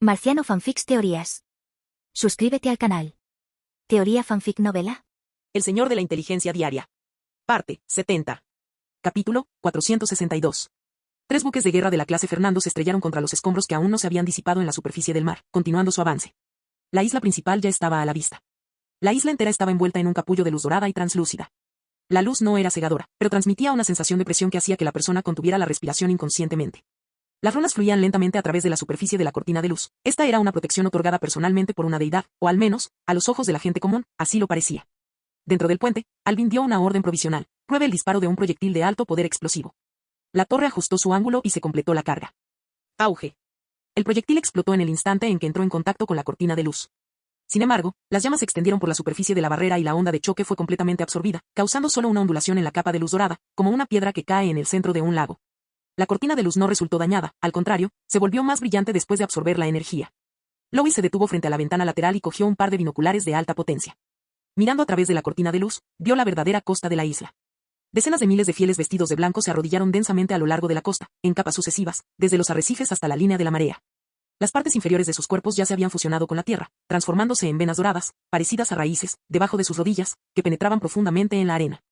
Marciano Fanfics Teorías. Suscríbete al canal. Teoría Fanfic Novela. El Señor de la Inteligencia Diaria. Parte 70. Capítulo 462. 3 buques de guerra de la clase Fernando se estrellaron contra los escombros que aún no se habían disipado en la superficie del mar, continuando su avance. La isla principal ya estaba a la vista. La isla entera estaba envuelta en un capullo de luz dorada y translúcida. La luz no era cegadora, pero transmitía una sensación de presión que hacía que la persona contuviera la respiración inconscientemente. Las runas fluían lentamente a través de la superficie de la cortina de luz. Esta era una protección otorgada personalmente por una deidad, o al menos, a los ojos de la gente común, así lo parecía. Dentro del puente, Alvin dio una orden provisional: pruebe el disparo de un proyectil de alto poder explosivo. La torre ajustó su ángulo y se completó la carga. Auge. El proyectil explotó en el instante en que entró en contacto con la cortina de luz. Sin embargo, las llamas se extendieron por la superficie de la barrera y la onda de choque fue completamente absorbida, causando solo una ondulación en la capa de luz dorada, como una piedra que cae en el centro de un lago. La cortina de luz no resultó dañada, al contrario, se volvió más brillante después de absorber la energía. Lois se detuvo frente a la ventana lateral y cogió un par de binoculares de alta potencia. Mirando a través de la cortina de luz, vio la verdadera costa de la isla. Decenas de miles de fieles vestidos de blanco se arrodillaron densamente a lo largo de la costa, en capas sucesivas, desde los arrecifes hasta la línea de la marea. Las partes inferiores de sus cuerpos ya se habían fusionado con la tierra, transformándose en venas doradas, parecidas a raíces, debajo de sus rodillas, que penetraban profundamente en la arena.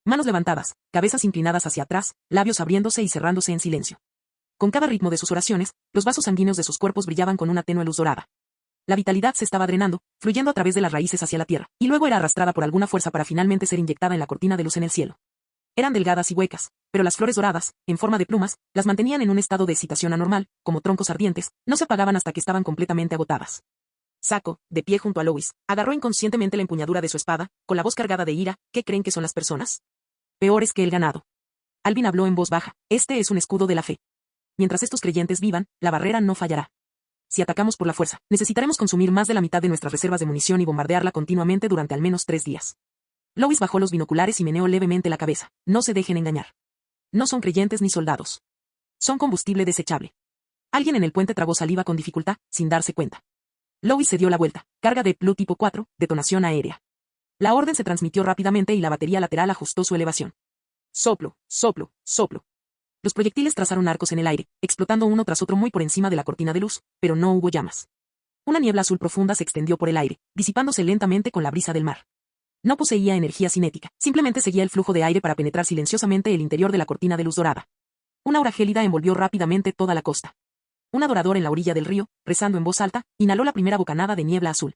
Manos levantadas, cabezas inclinadas hacia atrás, labios abriéndose y cerrándose en silencio. Con cada ritmo de sus oraciones, los vasos sanguíneos de sus cuerpos brillaban con una tenue luz dorada. La vitalidad se estaba drenando, fluyendo a través de las raíces hacia la tierra, y luego era arrastrada por alguna fuerza para finalmente ser inyectada en la cortina de luz en el cielo. Eran delgadas y huecas, pero las flores doradas, en forma de plumas, las mantenían en un estado de excitación anormal, como troncos ardientes, no se apagaban hasta que estaban completamente agotadas. Sacco, de pie junto a Lois, agarró inconscientemente la empuñadura de su espada, con la voz cargada de ira. ¿Qué creen que son las personas? Peores que el ganado. Alvin habló en voz baja: este es un escudo de la fe. Mientras estos creyentes vivan, la barrera no fallará. Si atacamos por la fuerza, necesitaremos consumir más de la mitad de nuestras reservas de munición y bombardearla continuamente durante al menos 3 días. Lois bajó los binoculares y meneó levemente la cabeza. No se dejen engañar. No son creyentes ni soldados. Son combustible desechable. Alguien en el puente tragó saliva con dificultad, sin darse cuenta. Lois se dio la vuelta. Carga de Plu tipo 4, detonación aérea. La orden se transmitió rápidamente y la batería lateral ajustó su elevación. Soplo, soplo, soplo. Los proyectiles trazaron arcos en el aire, explotando uno tras otro muy por encima de la cortina de luz, pero no hubo llamas. Una niebla azul profunda se extendió por el aire, disipándose lentamente con la brisa del mar. No poseía energía cinética, simplemente seguía el flujo de aire para penetrar silenciosamente el interior de la cortina de luz dorada. Una aura gélida envolvió rápidamente toda la costa. Un adorador en la orilla del río, rezando en voz alta, inhaló la primera bocanada de niebla azul.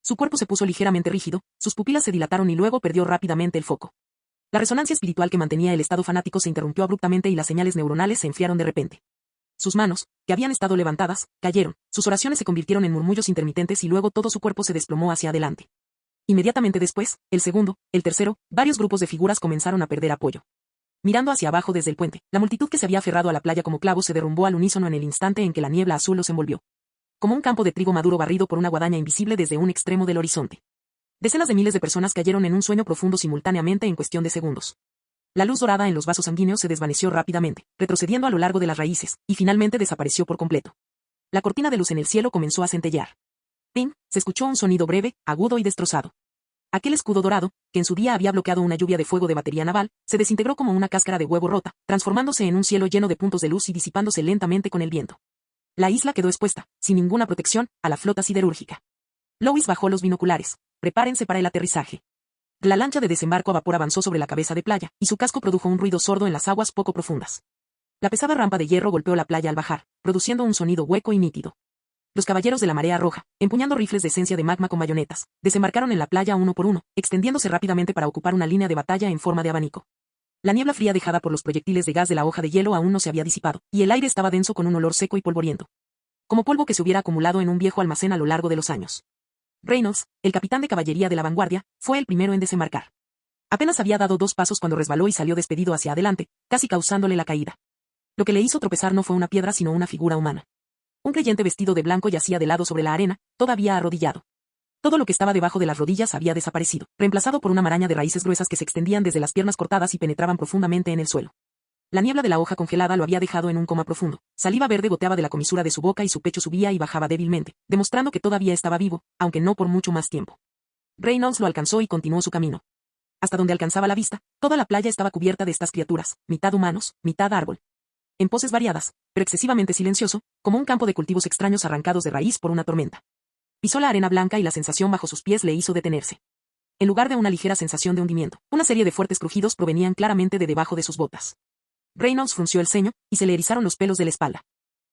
Su cuerpo se puso ligeramente rígido, sus pupilas se dilataron y luego perdió rápidamente el foco. La resonancia espiritual que mantenía el estado fanático se interrumpió abruptamente y las señales neuronales se enfriaron de repente. Sus manos, que habían estado levantadas, cayeron, sus oraciones se convirtieron en murmullos intermitentes y luego todo su cuerpo se desplomó hacia adelante. Inmediatamente después, el segundo, el tercero, varios grupos de figuras comenzaron a perder apoyo. Mirando hacia abajo desde el puente, la multitud que se había aferrado a la playa como clavos se derrumbó al unísono en el instante en que la niebla azul los envolvió. Como un campo de trigo maduro barrido por una guadaña invisible desde un extremo del horizonte. Decenas de miles de personas cayeron en un sueño profundo simultáneamente en cuestión de segundos. La luz dorada en los vasos sanguíneos se desvaneció rápidamente, retrocediendo a lo largo de las raíces, y finalmente desapareció por completo. La cortina de luz en el cielo comenzó a centellear. ¡Ping! Se escuchó un sonido breve, agudo y destrozado. Aquel escudo dorado, que en su día había bloqueado una lluvia de fuego de batería naval, se desintegró como una cáscara de huevo rota, transformándose en un cielo lleno de puntos de luz y disipándose lentamente con el viento. La isla quedó expuesta, sin ninguna protección, a la flota siderúrgica. Lois bajó los binoculares. Prepárense para el aterrizaje. La lancha de desembarco a vapor avanzó sobre la cabeza de playa, y su casco produjo un ruido sordo en las aguas poco profundas. La pesada rampa de hierro golpeó la playa al bajar, produciendo un sonido hueco y nítido. Los caballeros de la marea roja, empuñando rifles de esencia de magma con bayonetas, desembarcaron en la playa uno por uno, extendiéndose rápidamente para ocupar una línea de batalla en forma de abanico. La niebla fría dejada por los proyectiles de gas de la hoja de hielo aún no se había disipado, y el aire estaba denso con un olor seco y polvoriento. Como polvo que se hubiera acumulado en un viejo almacén a lo largo de los años. Reynolds, el capitán de caballería de la vanguardia, fue el primero en desembarcar. Apenas había dado 2 pasos cuando resbaló y salió despedido hacia adelante, casi causándole la caída. Lo que le hizo tropezar no fue una piedra sino una figura humana. Un creyente vestido de blanco yacía de lado sobre la arena, todavía arrodillado. Todo lo que estaba debajo de las rodillas había desaparecido, reemplazado por una maraña de raíces gruesas que se extendían desde las piernas cortadas y penetraban profundamente en el suelo. La niebla de la hoja congelada lo había dejado en un coma profundo. Saliva verde goteaba de la comisura de su boca y su pecho subía y bajaba débilmente, demostrando que todavía estaba vivo, aunque no por mucho más tiempo. Reynolds lo alcanzó y continuó su camino. Hasta donde alcanzaba la vista, toda la playa estaba cubierta de estas criaturas, mitad humanos, mitad árbol. en poses variadas, pero excesivamente silencioso, como un campo de cultivos extraños arrancados de raíz por una tormenta. Pisó la arena blanca y la sensación bajo sus pies le hizo detenerse. En lugar de una ligera sensación de hundimiento, una serie de fuertes crujidos provenían claramente de debajo de sus botas. Reynolds frunció el ceño, y se le erizaron los pelos de la espalda.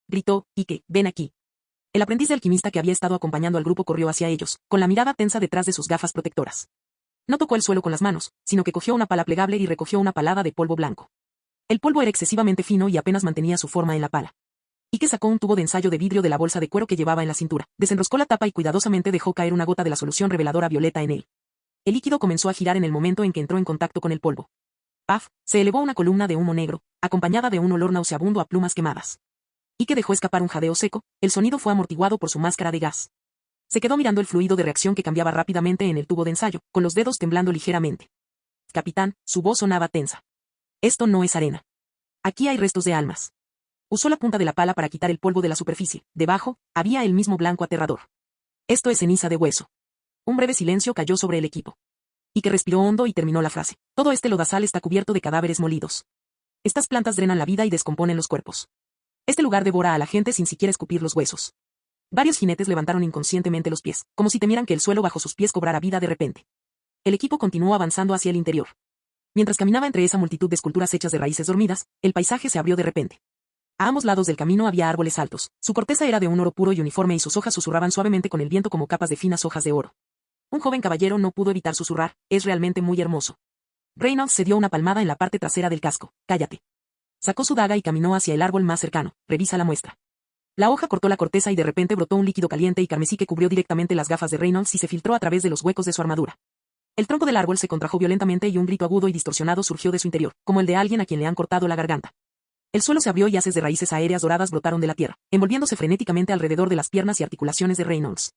Gritó, Ike, ven aquí. El aprendiz de alquimista que había estado acompañando al grupo corrió hacia ellos, con la mirada tensa detrás de sus gafas protectoras. No tocó el suelo con las manos, sino que cogió una pala plegable y recogió una palada de polvo blanco. El polvo era excesivamente fino y apenas mantenía su forma en la pala. Ike sacó un tubo de ensayo de vidrio de la bolsa de cuero que llevaba en la cintura, desenroscó la tapa y cuidadosamente dejó caer una gota de la solución reveladora violeta en él. El líquido comenzó a girar en el momento en que entró en contacto con el polvo. Paf, se elevó una columna de humo negro, acompañada de un olor nauseabundo a plumas quemadas. Ike dejó escapar un jadeo seco, el sonido fue amortiguado por su máscara de gas. Se quedó mirando el fluido de reacción que cambiaba rápidamente en el tubo de ensayo, con los dedos temblando ligeramente. Capitán, su voz sonaba tensa. Esto no es arena. Aquí hay restos de almas. Usó la punta de la pala para quitar el polvo de la superficie. Debajo, había el mismo blanco aterrador. Esto es ceniza de hueso. Un breve silencio cayó sobre el equipo. Ike respiró hondo y terminó la frase. Todo este lodazal está cubierto de cadáveres molidos. Estas plantas drenan la vida y descomponen los cuerpos. Este lugar devora a la gente sin siquiera escupir los huesos. Varios jinetes levantaron inconscientemente los pies, como si temieran que el suelo bajo sus pies cobrara vida de repente. El equipo continuó avanzando hacia el interior. Mientras caminaba entre esa multitud de esculturas hechas de raíces dormidas, el paisaje se abrió de repente. A ambos lados del camino había árboles altos. Su corteza era de un oro puro y uniforme y sus hojas susurraban suavemente con el viento como capas de finas hojas de oro. Un joven caballero no pudo evitar susurrar, es realmente muy hermoso. Reynolds se dio una palmada en la parte trasera del casco. Cállate. Sacó su daga y caminó hacia el árbol más cercano. Revisa la muestra. La hoja cortó la corteza y de repente brotó un líquido caliente y carmesí que cubrió directamente las gafas de Reynolds y se filtró a través de los huecos de su armadura. El tronco del árbol se contrajo violentamente y un grito agudo y distorsionado surgió de su interior, como el de alguien a quien le han cortado la garganta. El suelo se abrió y haces de raíces aéreas doradas brotaron de la tierra, envolviéndose frenéticamente alrededor de las piernas y articulaciones de Reynolds.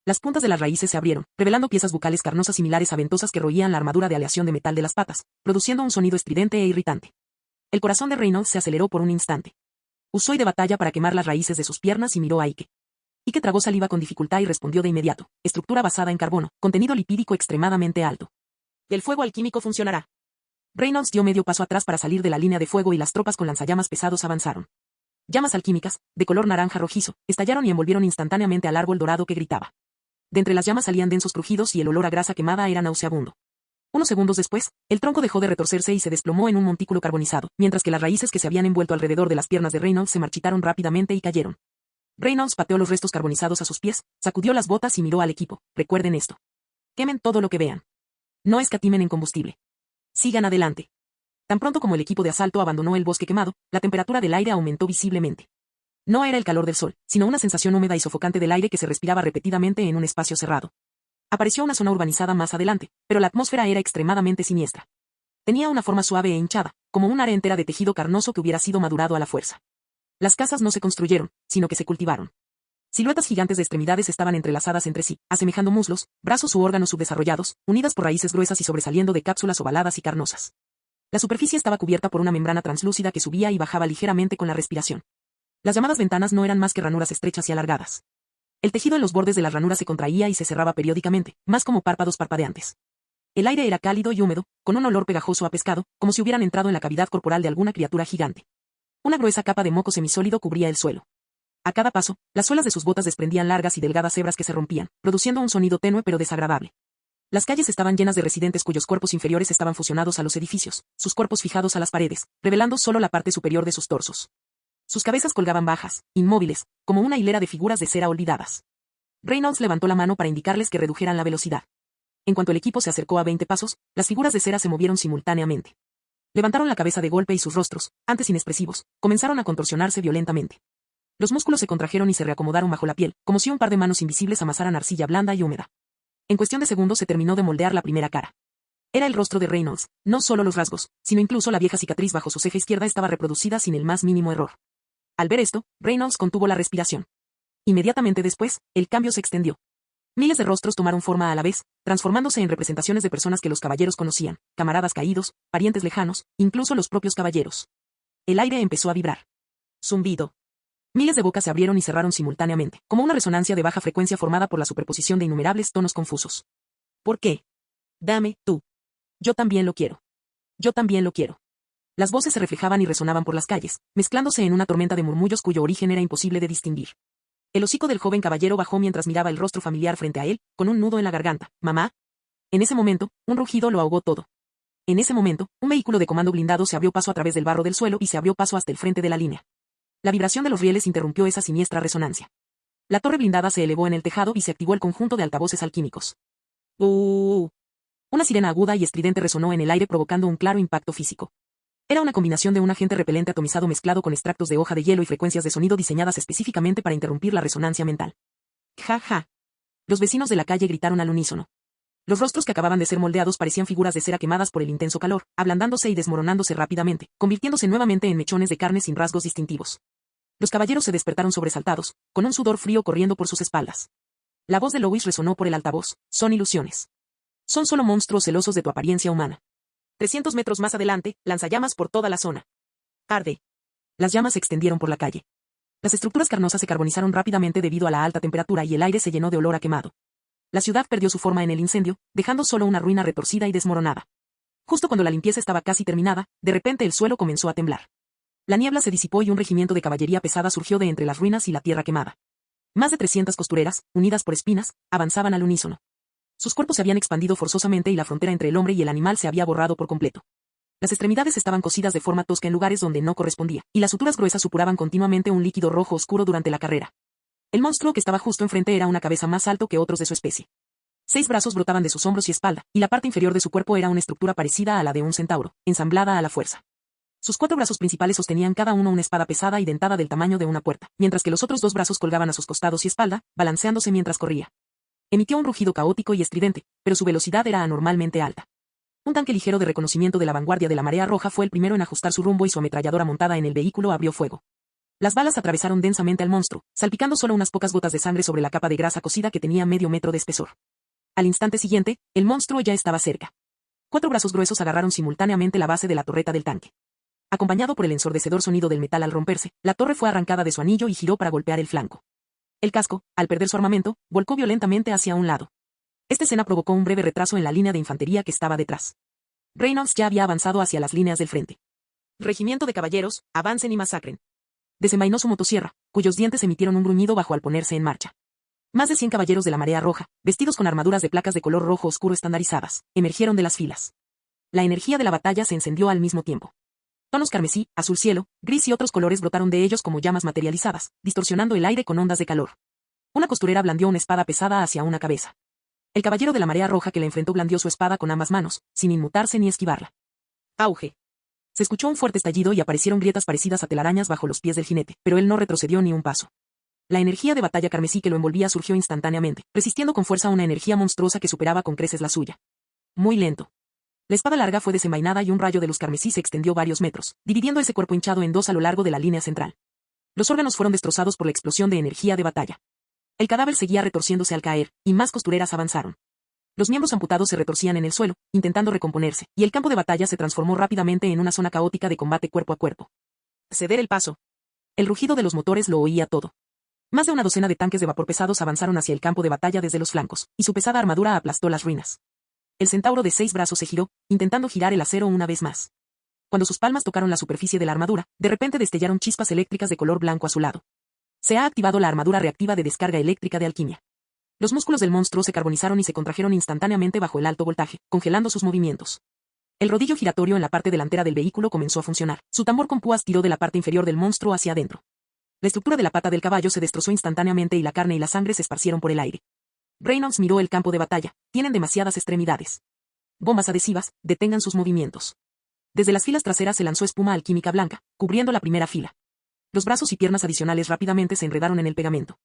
Las puntas de las raíces se abrieron, revelando piezas bucales carnosas similares a ventosas que roían la armadura de aleación de metal de las patas, produciendo un sonido estridente e irritante. El corazón de Reynolds se aceleró por un instante. Usó de batalla para quemar las raíces de sus piernas y miró a Ike. Ike tragó saliva con dificultad y respondió de inmediato. Estructura basada en carbono, contenido lipídico extremadamente alto. El fuego alquímico funcionará. Reynolds dio medio paso atrás para salir de la línea de fuego y las tropas con lanzallamas pesados avanzaron. Llamas alquímicas, de color naranja rojizo, estallaron y envolvieron instantáneamente al árbol dorado que gritaba. De entre las llamas salían densos crujidos y el olor a grasa quemada era nauseabundo. Unos segundos después, el tronco dejó de retorcerse y se desplomó en un montículo carbonizado, mientras que las raíces que se habían envuelto alrededor de las piernas de Reynolds se marchitaron rápidamente y cayeron. Reynolds pateó los restos carbonizados a sus pies, sacudió las botas y miró al equipo. Recuerden esto. Quemen todo lo que vean. No escatimen en combustible. Sigan adelante. Tan pronto como el equipo de asalto abandonó el bosque quemado, la temperatura del aire aumentó visiblemente. No era el calor del sol, sino una sensación húmeda y sofocante del aire que se respiraba repetidamente en un espacio cerrado. Apareció una zona urbanizada más adelante, pero la atmósfera era extremadamente siniestra. Tenía una forma suave e hinchada, como un área entera de tejido carnoso que hubiera sido madurado a la fuerza. Las casas no se construyeron, sino que se cultivaron. Siluetas gigantes de extremidades estaban entrelazadas entre sí, asemejando muslos, brazos u órganos subdesarrollados, unidas por raíces gruesas y sobresaliendo de cápsulas ovaladas y carnosas. La superficie estaba cubierta por una membrana translúcida que subía y bajaba ligeramente con la respiración. Las llamadas ventanas no eran más que ranuras estrechas y alargadas. El tejido en los bordes de las ranuras se contraía y se cerraba periódicamente, más como párpados parpadeantes. El aire era cálido y húmedo, con un olor pegajoso a pescado, como si hubieran entrado en la cavidad corporal de alguna criatura gigante. Una gruesa capa de moco semisólido cubría el suelo. A cada paso, las suelas de sus botas desprendían largas y delgadas hebras que se rompían, produciendo un sonido tenue pero desagradable. Las calles estaban llenas de residentes cuyos cuerpos inferiores estaban fusionados a los edificios, sus cuerpos fijados a las paredes, revelando solo la parte superior de sus torsos. Sus cabezas colgaban bajas, inmóviles, como una hilera de figuras de cera olvidadas. Reynolds levantó la mano para indicarles que redujeran la velocidad. En cuanto el equipo se acercó a 20 pasos, las figuras de cera se movieron simultáneamente. Levantaron la cabeza de golpe y sus rostros, antes inexpresivos, comenzaron a contorsionarse violentamente. Los músculos se contrajeron y se reacomodaron bajo la piel, como si un par de manos invisibles amasaran arcilla blanda y húmeda. En cuestión de segundos se terminó de moldear la primera cara. Era el rostro de Reynolds, no solo los rasgos, sino incluso la vieja cicatriz bajo su ceja izquierda estaba reproducida sin el más mínimo error. Al ver esto, Reynolds contuvo la respiración. Inmediatamente después, el cambio se extendió. Miles de rostros tomaron forma a la vez, transformándose en representaciones de personas que los caballeros conocían, camaradas caídos, parientes lejanos, incluso los propios caballeros. El aire empezó a vibrar. Zumbido. Miles de bocas se abrieron y cerraron simultáneamente, como una resonancia de baja frecuencia formada por la superposición de innumerables tonos confusos. ¿Por qué? Dame, tú. Yo también lo quiero. Yo también lo quiero. Las voces se reflejaban y resonaban por las calles, mezclándose en una tormenta de murmullos cuyo origen era imposible de distinguir. El hocico del joven caballero bajó mientras miraba el rostro familiar frente a él, con un nudo en la garganta. ¿Mamá? En ese momento, un rugido lo ahogó todo. En ese momento, un vehículo de comando blindado se abrió paso a través del barro del suelo y se abrió paso hasta el frente de la línea. La vibración de los rieles interrumpió esa siniestra resonancia. La torre blindada se elevó en el tejado y se activó el conjunto de altavoces alquímicos. Una sirena aguda y estridente resonó en el aire provocando un claro impacto físico. Era una combinación de un agente repelente atomizado mezclado con extractos de hoja de hielo y frecuencias de sonido diseñadas específicamente para interrumpir la resonancia mental. Ja, ja. Los vecinos de la calle gritaron al unísono. Los rostros que acababan de ser moldeados parecían figuras de cera quemadas por el intenso calor, ablandándose y desmoronándose rápidamente, convirtiéndose nuevamente en mechones de carne sin rasgos distintivos. Los caballeros se despertaron sobresaltados, con un sudor frío corriendo por sus espaldas. La voz de Lois resonó por el altavoz. Son ilusiones. Son solo monstruos celosos de tu apariencia humana. 300 metros más adelante, lanzallamas por toda la zona. Arde. Las llamas se extendieron por la calle. Las estructuras carnosas se carbonizaron rápidamente debido a la alta temperatura y el aire se llenó de olor a quemado. La ciudad perdió su forma en el incendio, dejando solo una ruina retorcida y desmoronada. Justo cuando la limpieza estaba casi terminada, de repente el suelo comenzó a temblar. La niebla se disipó y un regimiento de caballería pesada surgió de entre las ruinas y la tierra quemada. Más de 300 costureras, unidas por espinas, avanzaban al unísono. Sus cuerpos se habían expandido forzosamente y la frontera entre el hombre y el animal se había borrado por completo. Las extremidades estaban cosidas de forma tosca en lugares donde no correspondía, y las suturas gruesas supuraban continuamente un líquido rojo oscuro durante la carrera. El monstruo que estaba justo enfrente era una cabeza más alto que otros de su especie. 6 brazos brotaban de sus hombros y espalda, y la parte inferior de su cuerpo era una estructura parecida a la de un centauro, ensamblada a la fuerza. Sus 4 brazos principales sostenían cada uno una espada pesada y dentada del tamaño de una puerta, mientras que los otros 2 brazos colgaban a sus costados y espalda, balanceándose mientras corría. Emitió un rugido caótico y estridente, pero su velocidad era anormalmente alta. Un tanque ligero de reconocimiento de la vanguardia de la Marea Roja fue el primero en ajustar su rumbo y su ametralladora montada en el vehículo abrió fuego. Las balas atravesaron densamente al monstruo, salpicando solo unas pocas gotas de sangre sobre la capa de grasa cocida que tenía medio metro de espesor. Al instante siguiente, el monstruo ya estaba cerca. 4 brazos gruesos agarraron simultáneamente la base de la torreta del tanque. Acompañado por el ensordecedor sonido del metal al romperse, la torre fue arrancada de su anillo y giró para golpear el flanco. El casco, al perder su armamento, volcó violentamente hacia un lado. Esta escena provocó un breve retraso en la línea de infantería que estaba detrás. Reynolds ya había avanzado hacia las líneas del frente. Regimiento de caballeros, avancen y masacren. Desenvainó su motosierra, cuyos dientes emitieron un gruñido bajo al ponerse en marcha. Más de 100 caballeros de la Marea Roja, vestidos con armaduras de placas de color rojo oscuro estandarizadas, emergieron de las filas. La energía de la batalla se encendió al mismo tiempo. Tonos carmesí, azul cielo, gris y otros colores brotaron de ellos como llamas materializadas, distorsionando el aire con ondas de calor. Una costurera blandió una espada pesada hacia una cabeza. El caballero de la Marea Roja que la enfrentó blandió su espada con ambas manos, sin inmutarse ni esquivarla. Auge. Se escuchó un fuerte estallido y aparecieron grietas parecidas a telarañas bajo los pies del jinete, pero él no retrocedió ni un paso. La energía de batalla carmesí que lo envolvía surgió instantáneamente, resistiendo con fuerza una energía monstruosa que superaba con creces la suya. Muy lento. La espada larga fue desenvainada y un rayo de luz carmesí se extendió varios metros, dividiendo ese cuerpo hinchado en 2 a lo largo de la línea central. Los órganos fueron destrozados por la explosión de energía de batalla. El cadáver seguía retorciéndose al caer, y más costureras avanzaron. Los miembros amputados se retorcían en el suelo, intentando recomponerse, y el campo de batalla se transformó rápidamente en una zona caótica de combate cuerpo a cuerpo. Ceder el paso. El rugido de los motores lo oía todo. Más de una docena de tanques de vapor pesados avanzaron hacia el campo de batalla desde los flancos, y su pesada armadura aplastó las ruinas. El centauro de 6 brazos se giró, intentando girar el acero una vez más. Cuando sus palmas tocaron la superficie de la armadura, de repente destellaron chispas eléctricas de color blanco azulado. Se ha activado la armadura reactiva de descarga eléctrica de alquimia. Los músculos del monstruo se carbonizaron y se contrajeron instantáneamente bajo el alto voltaje, congelando sus movimientos. El rodillo giratorio en la parte delantera del vehículo comenzó a funcionar. Su tambor con púas tiró de la parte inferior del monstruo hacia adentro. La estructura de la pata del caballo se destrozó instantáneamente y la carne y la sangre se esparcieron por el aire. Reynolds miró el campo de batalla. Tienen demasiadas extremidades. Bombas adhesivas, detengan sus movimientos. Desde las filas traseras se lanzó espuma alquímica blanca, cubriendo la primera fila. Los brazos y piernas adicionales rápidamente se enredaron en el pegamento.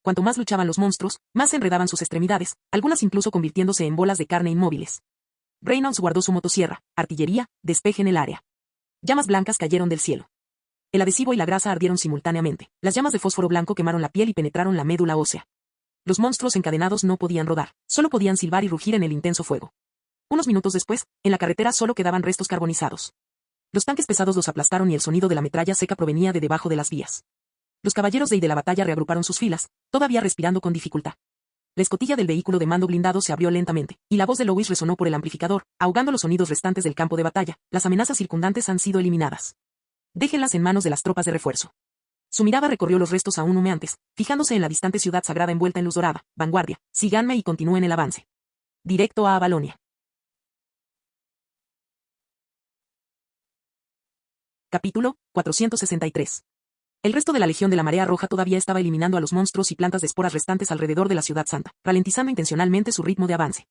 Cuanto más luchaban los monstruos, más se enredaban sus extremidades, algunas incluso convirtiéndose en bolas de carne inmóviles. Reynolds guardó su motosierra. Artillería, despeje en el área. Llamas blancas cayeron del cielo. El adhesivo y la grasa ardieron simultáneamente. Las llamas de fósforo blanco quemaron la piel y penetraron la médula ósea. Los monstruos encadenados no podían rodar, solo podían silbar y rugir en el intenso fuego. Unos minutos después, en la carretera solo quedaban restos carbonizados. Los tanques pesados los aplastaron y el sonido de la metralla seca provenía de debajo de las vías. Los caballeros de la batalla reagruparon sus filas, todavía respirando con dificultad. La escotilla del vehículo de mando blindado se abrió lentamente, y la voz de Lois resonó por el amplificador, ahogando los sonidos restantes del campo de batalla. Las amenazas circundantes han sido eliminadas. Déjenlas en manos de las tropas de refuerzo. Su mirada recorrió los restos aún humeantes, fijándose en la distante ciudad sagrada envuelta en luz dorada. Vanguardia, síganme y continúen el avance. Directo a Avalonia. Capítulo 463. El resto de la Legión de la Marea Roja todavía estaba eliminando a los monstruos y plantas de esporas restantes alrededor de la Ciudad Santa, ralentizando intencionalmente su ritmo de avance.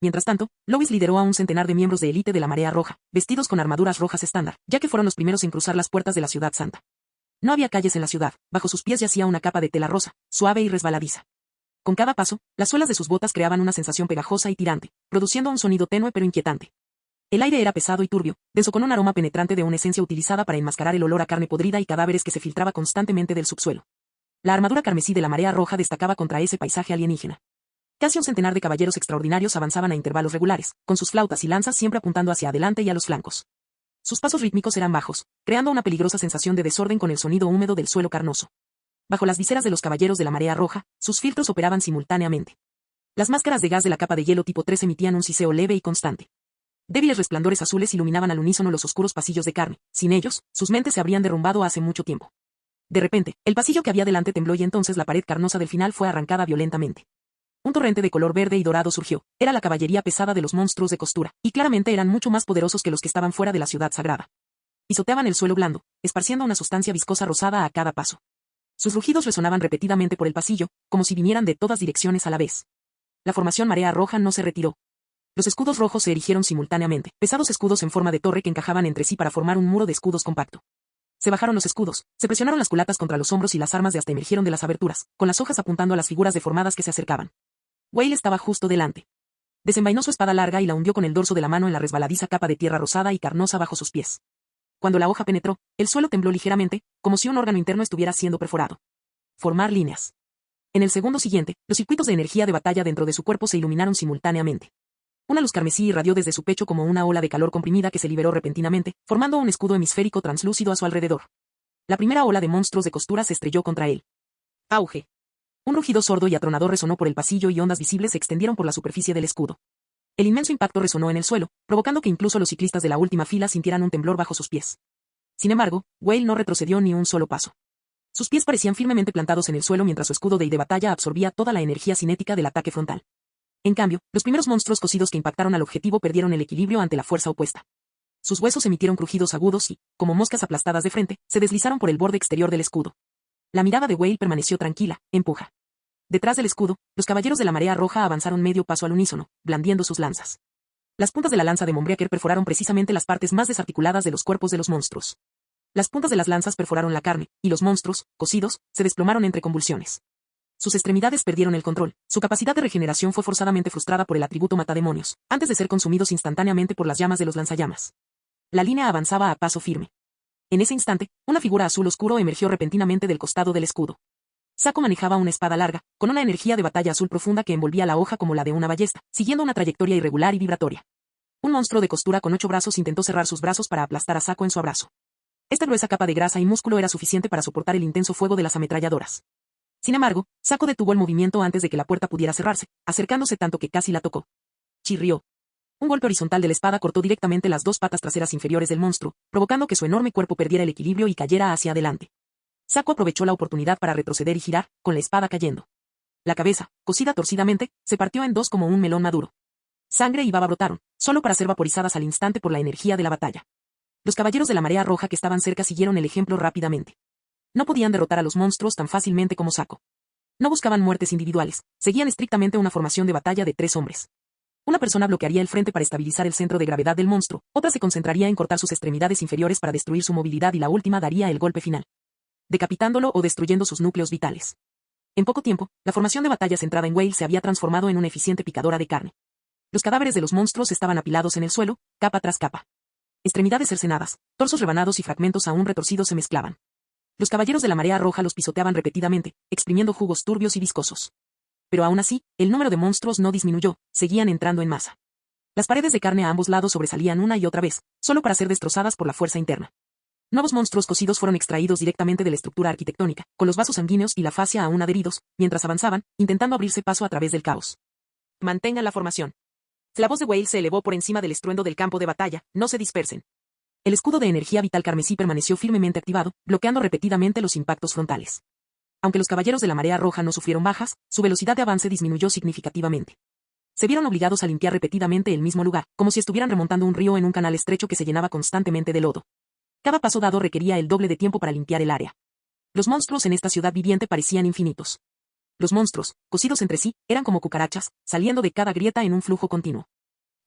Mientras tanto, Lois lideró a un centenar de miembros de élite de la Marea Roja, vestidos con armaduras rojas estándar, ya que fueron los primeros en cruzar las puertas de la Ciudad Santa. No había calles en la ciudad, bajo sus pies yacía una capa de tela rosa, suave y resbaladiza. Con cada paso, las suelas de sus botas creaban una sensación pegajosa y tirante, produciendo un sonido tenue pero inquietante. El aire era pesado y turbio, denso con un aroma penetrante de una esencia utilizada para enmascarar el olor a carne podrida y cadáveres que se filtraba constantemente del subsuelo. La armadura carmesí de la Marea Roja destacaba contra ese paisaje alienígena. Casi un centenar de caballeros extraordinarios avanzaban a intervalos regulares, con sus flautas y lanzas siempre apuntando hacia adelante y a los flancos. Sus pasos rítmicos eran bajos, creando una peligrosa sensación de desorden con el sonido húmedo del suelo carnoso. Bajo las viseras de los caballeros de la Marea Roja, sus filtros operaban simultáneamente. Las máscaras de gas de la capa de hielo tipo 3 emitían un siseo leve y constante. Débiles resplandores azules iluminaban al unísono los oscuros pasillos de carne. Sin ellos, sus mentes se habrían derrumbado hace mucho tiempo. De repente, el pasillo que había delante tembló y entonces la pared carnosa del final fue arrancada violentamente. Un torrente de color verde y dorado surgió. Era la caballería pesada de los monstruos de costura, y claramente eran mucho más poderosos que los que estaban fuera de la ciudad sagrada. Pisoteaban el suelo blando, esparciendo una sustancia viscosa rosada a cada paso. Sus rugidos resonaban repetidamente por el pasillo, como si vinieran de todas direcciones a la vez. La formación Marea Roja no se retiró. Los escudos rojos se erigieron simultáneamente, pesados escudos en forma de torre que encajaban entre sí para formar un muro de escudos compacto. Se bajaron los escudos, se presionaron las culatas contra los hombros y las armas de hasta emergieron de las aberturas, con las hojas apuntando a las figuras deformadas que se acercaban. Whale estaba justo delante. Desenvainó su espada larga y la hundió con el dorso de la mano en la resbaladiza capa de tierra rosada y carnosa bajo sus pies. Cuando la hoja penetró, el suelo tembló ligeramente, como si un órgano interno estuviera siendo perforado. Formar líneas. En el segundo siguiente, los circuitos de energía de batalla dentro de su cuerpo se iluminaron simultáneamente. Una luz carmesí irradió desde su pecho como una ola de calor comprimida que se liberó repentinamente, formando un escudo hemisférico translúcido a su alrededor. La primera ola de monstruos de costura se estrelló contra él. Auge. Un rugido sordo y atronador resonó por el pasillo y ondas visibles se extendieron por la superficie del escudo. El inmenso impacto resonó en el suelo, provocando que incluso los ciclistas de la última fila sintieran un temblor bajo sus pies. Sin embargo, Whale no retrocedió ni un solo paso. Sus pies parecían firmemente plantados en el suelo mientras su escudo de batalla absorbía toda la energía cinética del ataque frontal. En cambio, los primeros monstruos cocidos que impactaron al objetivo perdieron el equilibrio ante la fuerza opuesta. Sus huesos emitieron crujidos agudos y, como moscas aplastadas de frente, se deslizaron por el borde exterior del escudo. La mirada de Whale permaneció tranquila, empuja. Detrás del escudo, los caballeros de la Marea Roja avanzaron medio paso al unísono, blandiendo sus lanzas. Las puntas de la lanza de Moonbreaker perforaron precisamente las partes más desarticuladas de los cuerpos de los monstruos. Las puntas de las lanzas perforaron la carne, y los monstruos, cocidos, se desplomaron entre convulsiones. Sus extremidades perdieron el control, su capacidad de regeneración fue forzadamente frustrada por el atributo matademonios, antes de ser consumidos instantáneamente por las llamas de los lanzallamas. La línea avanzaba a paso firme. En ese instante, una figura azul oscuro emergió repentinamente del costado del escudo. Sako manejaba una espada larga, con una energía de batalla azul profunda que envolvía la hoja como la de una ballesta, siguiendo una trayectoria irregular y vibratoria. Un monstruo de costura con 8 brazos intentó cerrar sus brazos para aplastar a Sako en su abrazo. Esta gruesa capa de grasa y músculo era suficiente para soportar el intenso fuego de las ametralladoras. Sin embargo, Sako detuvo el movimiento antes de que la puerta pudiera cerrarse, acercándose tanto que casi la tocó. Chirrió. Un golpe horizontal de la espada cortó directamente las 2 patas traseras inferiores del monstruo, provocando que su enorme cuerpo perdiera el equilibrio y cayera hacia adelante. Sako aprovechó la oportunidad para retroceder y girar, con la espada cayendo. La cabeza, cosida torcidamente, se partió en 2 como un melón maduro. Sangre y baba brotaron, solo para ser vaporizadas al instante por la energía de la batalla. Los caballeros de la Marea Roja que estaban cerca siguieron el ejemplo rápidamente. No podían derrotar a los monstruos tan fácilmente como Sako. No buscaban muertes individuales, seguían estrictamente una formación de batalla de 3 hombres. Una persona bloquearía el frente para estabilizar el centro de gravedad del monstruo, otra se concentraría en cortar sus extremidades inferiores para destruir su movilidad y la última daría el golpe final, decapitándolo o destruyendo sus núcleos vitales. En poco tiempo, la formación de batalla centrada en Whale se había transformado en una eficiente picadora de carne. Los cadáveres de los monstruos estaban apilados en el suelo, capa tras capa. Extremidades cercenadas, torsos rebanados y fragmentos aún retorcidos se mezclaban. Los caballeros de la Marea Roja los pisoteaban repetidamente, exprimiendo jugos turbios y viscosos. Pero aún así, el número de monstruos no disminuyó, seguían entrando en masa. Las paredes de carne a ambos lados sobresalían una y otra vez, solo para ser destrozadas por la fuerza interna. Nuevos monstruos cocidos fueron extraídos directamente de la estructura arquitectónica, con los vasos sanguíneos y la fascia aún adheridos, mientras avanzaban, intentando abrirse paso a través del caos. Mantengan la formación. La voz de Whale se elevó por encima del estruendo del campo de batalla, no se dispersen. El escudo de energía vital carmesí permaneció firmemente activado, bloqueando repetidamente los impactos frontales. Aunque los caballeros de la marea roja no sufrieron bajas, su velocidad de avance disminuyó significativamente. Se vieron obligados a limpiar repetidamente el mismo lugar, como si estuvieran remontando un río en un canal estrecho que se llenaba constantemente de lodo. Cada paso dado requería el doble de tiempo para limpiar el área. Los monstruos en esta ciudad viviente parecían infinitos. Los monstruos, cosidos entre sí, eran como cucarachas, saliendo de cada grieta en un flujo continuo.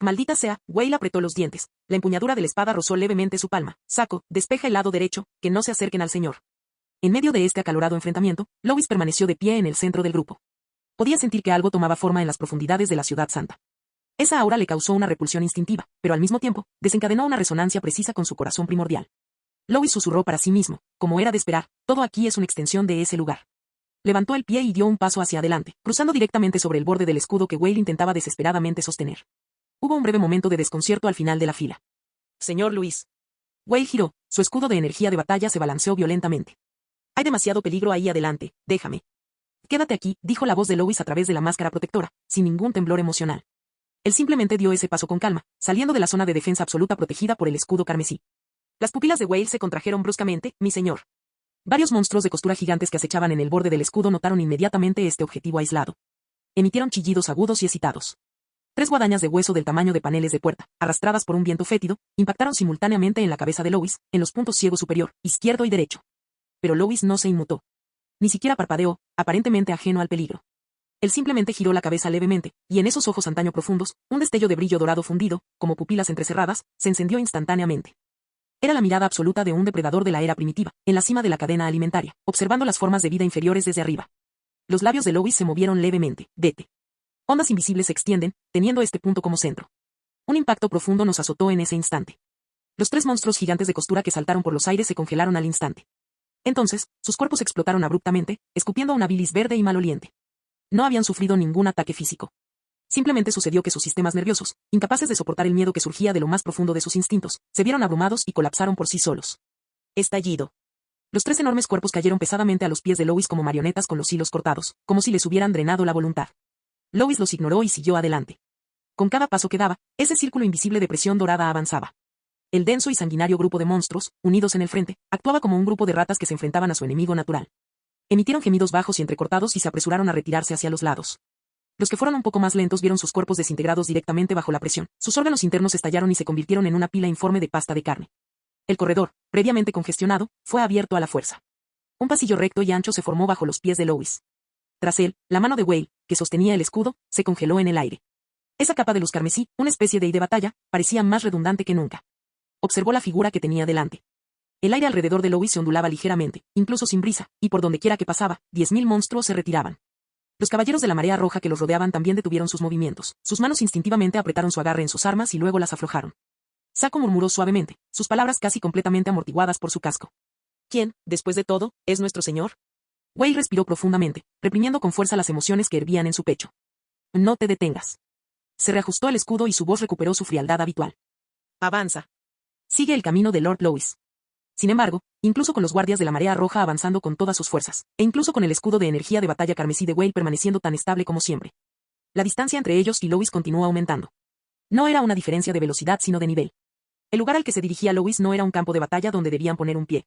Maldita sea, Whale apretó los dientes. La empuñadura de la espada rozó levemente su palma. Saco, despeja el lado derecho, que no se acerquen al señor. En medio de este acalorado enfrentamiento, Lois permaneció de pie en el centro del grupo. Podía sentir que algo tomaba forma en las profundidades de la ciudad santa. Esa aura le causó una repulsión instintiva, pero al mismo tiempo, desencadenó una resonancia precisa con su corazón primordial. Lois susurró para sí mismo, como era de esperar, todo aquí es una extensión de ese lugar. Levantó el pie y dio un paso hacia adelante, cruzando directamente sobre el borde del escudo que Whale intentaba desesperadamente sostener. Hubo un breve momento de desconcierto al final de la fila. Señor Luis. Whale giró, su escudo de energía de batalla se balanceó violentamente. Hay demasiado peligro ahí adelante, déjame. Quédate aquí, dijo la voz de Lois a través de la máscara protectora, sin ningún temblor emocional. Él simplemente dio ese paso con calma, saliendo de la zona de defensa absoluta protegida por el escudo carmesí. Las pupilas de Whale se contrajeron bruscamente, mi señor. Varios monstruos de costura gigantes que acechaban en el borde del escudo notaron inmediatamente este objetivo aislado. Emitieron chillidos agudos y excitados. 3 guadañas de hueso del tamaño de paneles de puerta, arrastradas por un viento fétido, impactaron simultáneamente en la cabeza de Lois, en los puntos ciego superior, izquierdo y derecho. Pero Lois no se inmutó. Ni siquiera parpadeó, aparentemente ajeno al peligro. Él simplemente giró la cabeza levemente, y en esos ojos antaño profundos, un destello de brillo dorado fundido, como pupilas entrecerradas, se encendió instantáneamente. Era la mirada absoluta de un depredador de la era primitiva, en la cima de la cadena alimentaria, observando las formas de vida inferiores desde arriba. Los labios de Lois se movieron levemente. Vete. Ondas invisibles se extienden, teniendo este punto como centro. Un impacto profundo nos azotó en ese instante. Los 3 monstruos gigantes de costura que saltaron por los aires se congelaron al instante. Entonces, sus cuerpos explotaron abruptamente, escupiendo una bilis verde y maloliente. No habían sufrido ningún ataque físico. Simplemente sucedió que sus sistemas nerviosos, incapaces de soportar el miedo que surgía de lo más profundo de sus instintos, se vieron abrumados y colapsaron por sí solos. Estallido. Los 3 enormes cuerpos cayeron pesadamente a los pies de Lois como marionetas con los hilos cortados, como si les hubieran drenado la voluntad. Lois los ignoró y siguió adelante. Con cada paso que daba, ese círculo invisible de presión dorada avanzaba. El denso y sanguinario grupo de monstruos, unidos en el frente, actuaba como un grupo de ratas que se enfrentaban a su enemigo natural. Emitieron gemidos bajos y entrecortados y se apresuraron a retirarse hacia los lados. Los que fueron un poco más lentos vieron sus cuerpos desintegrados directamente bajo la presión. Sus órganos internos estallaron y se convirtieron en una pila informe de pasta de carne. El corredor, previamente congestionado, fue abierto a la fuerza. Un pasillo recto y ancho se formó bajo los pies de Lois. Tras él, la mano de Whale, que sostenía el escudo, se congeló en el aire. Esa capa de luz carmesí, una especie de I de batalla, parecía más redundante que nunca. Observó la figura que tenía delante. El aire alrededor de Lois se ondulaba ligeramente, incluso sin brisa, y por dondequiera que pasaba, 10.000 monstruos se retiraban. Los caballeros de la marea roja que los rodeaban también detuvieron sus movimientos. Sus manos instintivamente apretaron su agarre en sus armas y luego las aflojaron. Saco murmuró suavemente, sus palabras casi completamente amortiguadas por su casco. ¿Quién, después de todo, es nuestro señor? Whale respiró profundamente, reprimiendo con fuerza las emociones que hervían en su pecho. No te detengas. Se reajustó el escudo y su voz recuperó su frialdad habitual. Avanza. Sigue el camino de Lord Lois. Sin embargo, incluso con los guardias de la marea roja avanzando con todas sus fuerzas, e incluso con el escudo de energía de batalla carmesí de Whale permaneciendo tan estable como siempre, la distancia entre ellos y Lois continuó aumentando. No era una diferencia de velocidad sino de nivel. El lugar al que se dirigía Lois no era un campo de batalla donde debían poner un pie.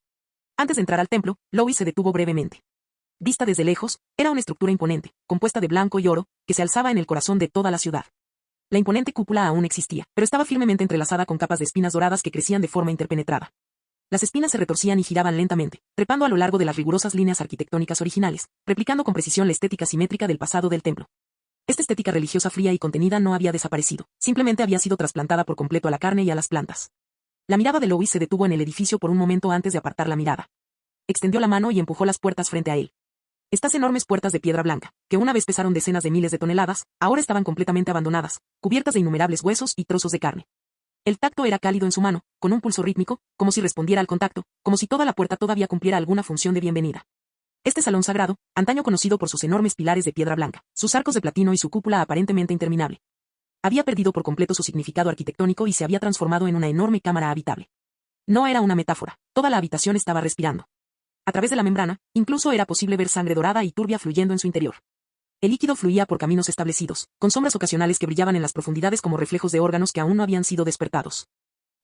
Antes de entrar al templo, Lois se detuvo brevemente. Vista desde lejos, era una estructura imponente, compuesta de blanco y oro, que se alzaba en el corazón de toda la ciudad. La imponente cúpula aún existía, pero estaba firmemente entrelazada con capas de espinas doradas que crecían de forma interpenetrada. Las espinas se retorcían y giraban lentamente, trepando a lo largo de las rigurosas líneas arquitectónicas originales, replicando con precisión la estética simétrica del pasado del templo. Esta estética religiosa fría y contenida no había desaparecido, simplemente había sido trasplantada por completo a la carne y a las plantas. La mirada de Lois se detuvo en el edificio por un momento antes de apartar la mirada. Extendió la mano y empujó las puertas frente a él. Estas enormes puertas de piedra blanca, que una vez pesaron decenas de miles de toneladas, ahora estaban completamente abandonadas, cubiertas de innumerables huesos y trozos de carne. El tacto era cálido en su mano, con un pulso rítmico, como si respondiera al contacto, como si toda la puerta todavía cumpliera alguna función de bienvenida. Este salón sagrado, antaño conocido por sus enormes pilares de piedra blanca, sus arcos de platino y su cúpula aparentemente interminable, había perdido por completo su significado arquitectónico y se había transformado en una enorme cámara habitable. No era una metáfora, toda la habitación estaba respirando. A través de la membrana, incluso era posible ver sangre dorada y turbia fluyendo en su interior. El líquido fluía por caminos establecidos, con sombras ocasionales que brillaban en las profundidades como reflejos de órganos que aún no habían sido despertados.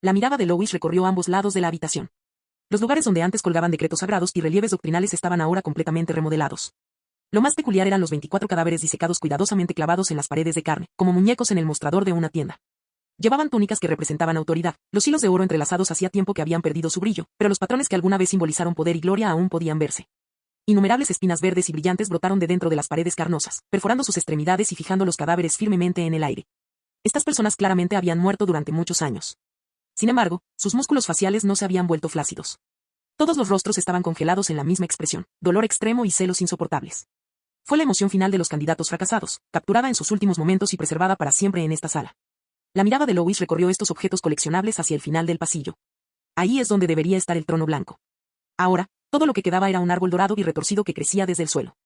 La mirada de Lois recorrió ambos lados de la habitación. Los lugares donde antes colgaban decretos sagrados y relieves doctrinales estaban ahora completamente remodelados. Lo más peculiar eran los 24 cadáveres disecados cuidadosamente clavados en las paredes de carne, como muñecos en el mostrador de una tienda. Llevaban túnicas que representaban autoridad, los hilos de oro entrelazados hacía tiempo que habían perdido su brillo, pero los patrones que alguna vez simbolizaron poder y gloria aún podían verse. Innumerables espinas verdes y brillantes brotaron de dentro de las paredes carnosas, perforando sus extremidades y fijando los cadáveres firmemente en el aire. Estas personas claramente habían muerto durante muchos años. Sin embargo, sus músculos faciales no se habían vuelto flácidos. Todos los rostros estaban congelados en la misma expresión, dolor extremo y celos insoportables. Fue la emoción final de los candidatos fracasados, capturada en sus últimos momentos y preservada para siempre en esta sala. La mirada de Lois recorrió estos objetos coleccionables hacia el final del pasillo. Ahí es donde debería estar el trono blanco. Ahora, todo lo que quedaba era un árbol dorado y retorcido que crecía desde el suelo.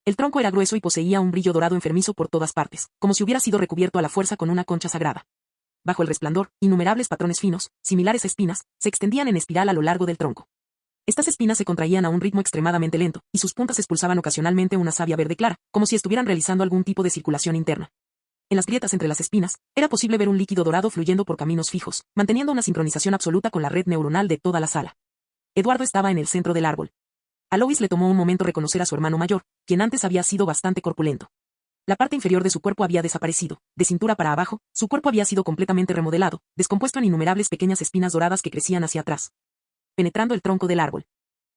El tronco era grueso y poseía un brillo dorado enfermizo por todas partes, como si hubiera sido recubierto a la fuerza con una concha sagrada. Bajo el resplandor, innumerables patrones finos, similares a espinas, se extendían en espiral a lo largo del tronco. Estas espinas se contraían a un ritmo extremadamente lento, y sus puntas expulsaban ocasionalmente una savia verde clara, como si estuvieran realizando algún tipo de circulación interna. En las grietas entre las espinas, era posible ver un líquido dorado fluyendo por caminos fijos, manteniendo una sincronización absoluta con la red neuronal de toda la sala. Eduardo estaba en el centro del árbol. A Lois le tomó un momento reconocer a su hermano mayor, quien antes había sido bastante corpulento. La parte inferior de su cuerpo había desaparecido, de cintura para abajo, su cuerpo había sido completamente remodelado, descompuesto en innumerables pequeñas espinas doradas que crecían hacia atrás, penetrando el tronco del árbol.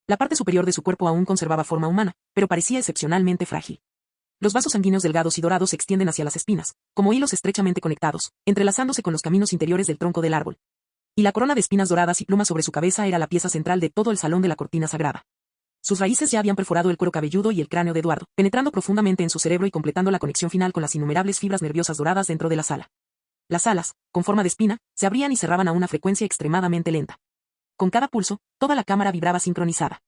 La parte superior de su cuerpo aún conservaba forma humana, pero parecía excepcionalmente frágil. Los vasos sanguíneos delgados y dorados se extienden hacia las espinas, como hilos estrechamente conectados, entrelazándose con los caminos interiores del tronco del árbol. Y la corona de espinas doradas y plumas sobre su cabeza era la pieza central de todo el salón de la cortina sagrada. Sus raíces ya habían perforado el cuero cabelludo y el cráneo de Eduardo, penetrando profundamente en su cerebro y completando la conexión final con las innumerables fibras nerviosas doradas dentro de la sala. Las alas, con forma de espina, se abrían y cerraban a una frecuencia extremadamente lenta. Con cada pulso, toda la cámara vibraba sincronizada.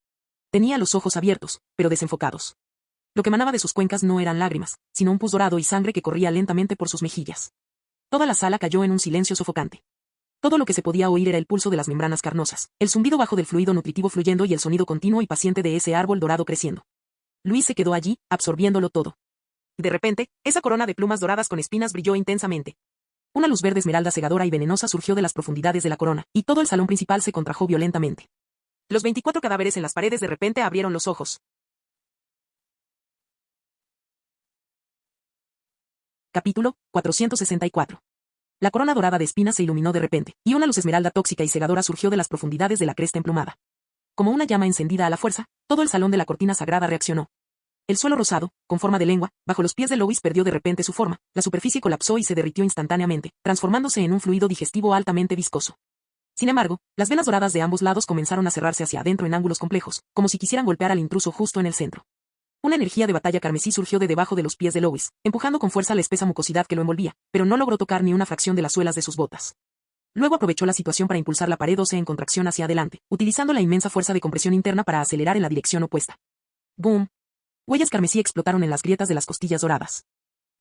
Tenía los ojos abiertos, pero desenfocados. Lo que emanaba de sus cuencas no eran lágrimas, sino un pus dorado y sangre que corría lentamente por sus mejillas. Toda la sala cayó en un silencio sofocante. Todo lo que se podía oír era el pulso de las membranas carnosas, el zumbido bajo del fluido nutritivo fluyendo y el sonido continuo y paciente de ese árbol dorado creciendo. Luis se quedó allí, absorbiéndolo todo. De repente, esa corona de plumas doradas con espinas brilló intensamente. Una luz verde esmeralda cegadora y venenosa surgió de las profundidades de la corona, y todo el salón principal se contrajo violentamente. Los 24 cadáveres en las paredes de repente abrieron los ojos. Capítulo 464. La corona dorada de espinas se iluminó de repente, y una luz esmeralda tóxica y cegadora surgió de las profundidades de la cresta emplumada. Como una llama encendida a la fuerza, todo el salón de la cortina sagrada reaccionó. El suelo rosado, con forma de lengua, bajo los pies de Lois perdió de repente su forma, la superficie colapsó y se derritió instantáneamente, transformándose en un fluido digestivo altamente viscoso. Sin embargo, las venas doradas de ambos lados comenzaron a cerrarse hacia adentro en ángulos complejos, como si quisieran golpear al intruso justo en el centro. Una energía de batalla carmesí surgió de debajo de los pies de Lois, empujando con fuerza la espesa mucosidad que lo envolvía, pero no logró tocar ni una fracción de las suelas de sus botas. Luego aprovechó la situación para impulsar la pared ósea en contracción hacia adelante, utilizando la inmensa fuerza de compresión interna para acelerar en la dirección opuesta. ¡Boom! Huellas carmesí explotaron en las grietas de las costillas doradas.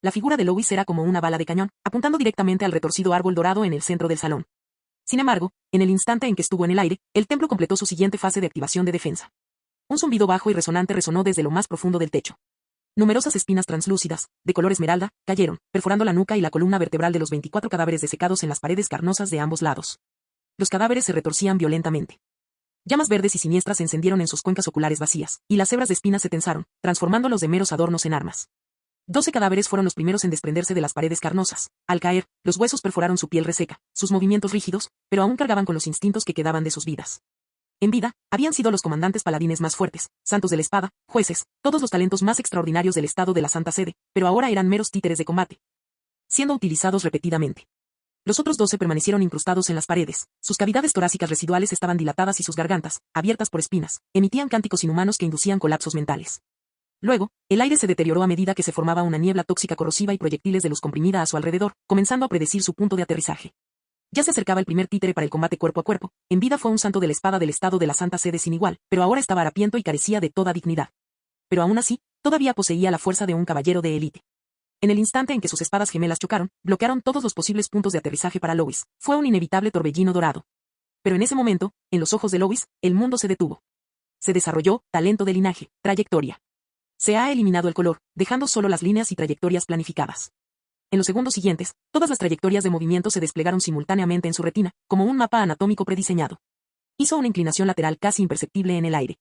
La figura de Lois era como una bala de cañón, apuntando directamente al retorcido árbol dorado en el centro del salón. Sin embargo, en el instante en que estuvo en el aire, el templo completó su siguiente fase de activación de defensa. Un zumbido bajo y resonante resonó desde lo más profundo del techo. Numerosas espinas translúcidas, de color esmeralda, cayeron, perforando la nuca y la columna vertebral de los 24 cadáveres desecados en las paredes carnosas de ambos lados. Los cadáveres se retorcían violentamente. Llamas verdes y siniestras se encendieron en sus cuencas oculares vacías, y las hebras de espinas se tensaron, transformándolos de meros adornos en armas. 12 cadáveres fueron los primeros en desprenderse de las paredes carnosas. Al caer, los huesos perforaron su piel reseca, sus movimientos rígidos, pero aún cargaban con los instintos que quedaban de sus vidas. En vida, habían sido los comandantes paladines más fuertes, santos de la espada, jueces, todos los talentos más extraordinarios del Estado de la Santa Sede, pero ahora eran meros títeres de combate, siendo utilizados repetidamente. Los otros 12 permanecieron incrustados en las paredes, sus cavidades torácicas residuales estaban dilatadas y sus gargantas, abiertas por espinas, emitían cánticos inhumanos que inducían colapsos mentales. Luego, el aire se deterioró a medida que se formaba una niebla tóxica corrosiva y proyectiles de luz comprimida a su alrededor, comenzando a predecir su punto de aterrizaje. Ya se acercaba el primer títere para el combate cuerpo a cuerpo. En vida fue un santo de la espada del Estado de la Santa Sede sin igual, pero ahora estaba harapiento y carecía de toda dignidad. Pero aún así, todavía poseía la fuerza de un caballero de élite. En el instante en que sus espadas gemelas chocaron, bloquearon todos los posibles puntos de aterrizaje para Lois. Fue un inevitable torbellino dorado. Pero en ese momento, en los ojos de Lois, el mundo se detuvo. Se desarrolló, talento de linaje, trayectoria. Se ha eliminado el color, dejando solo las líneas y trayectorias planificadas. En los segundos siguientes, todas las trayectorias de movimiento se desplegaron simultáneamente en su retina, como un mapa anatómico prediseñado. Hizo una inclinación lateral casi imperceptible en el aire.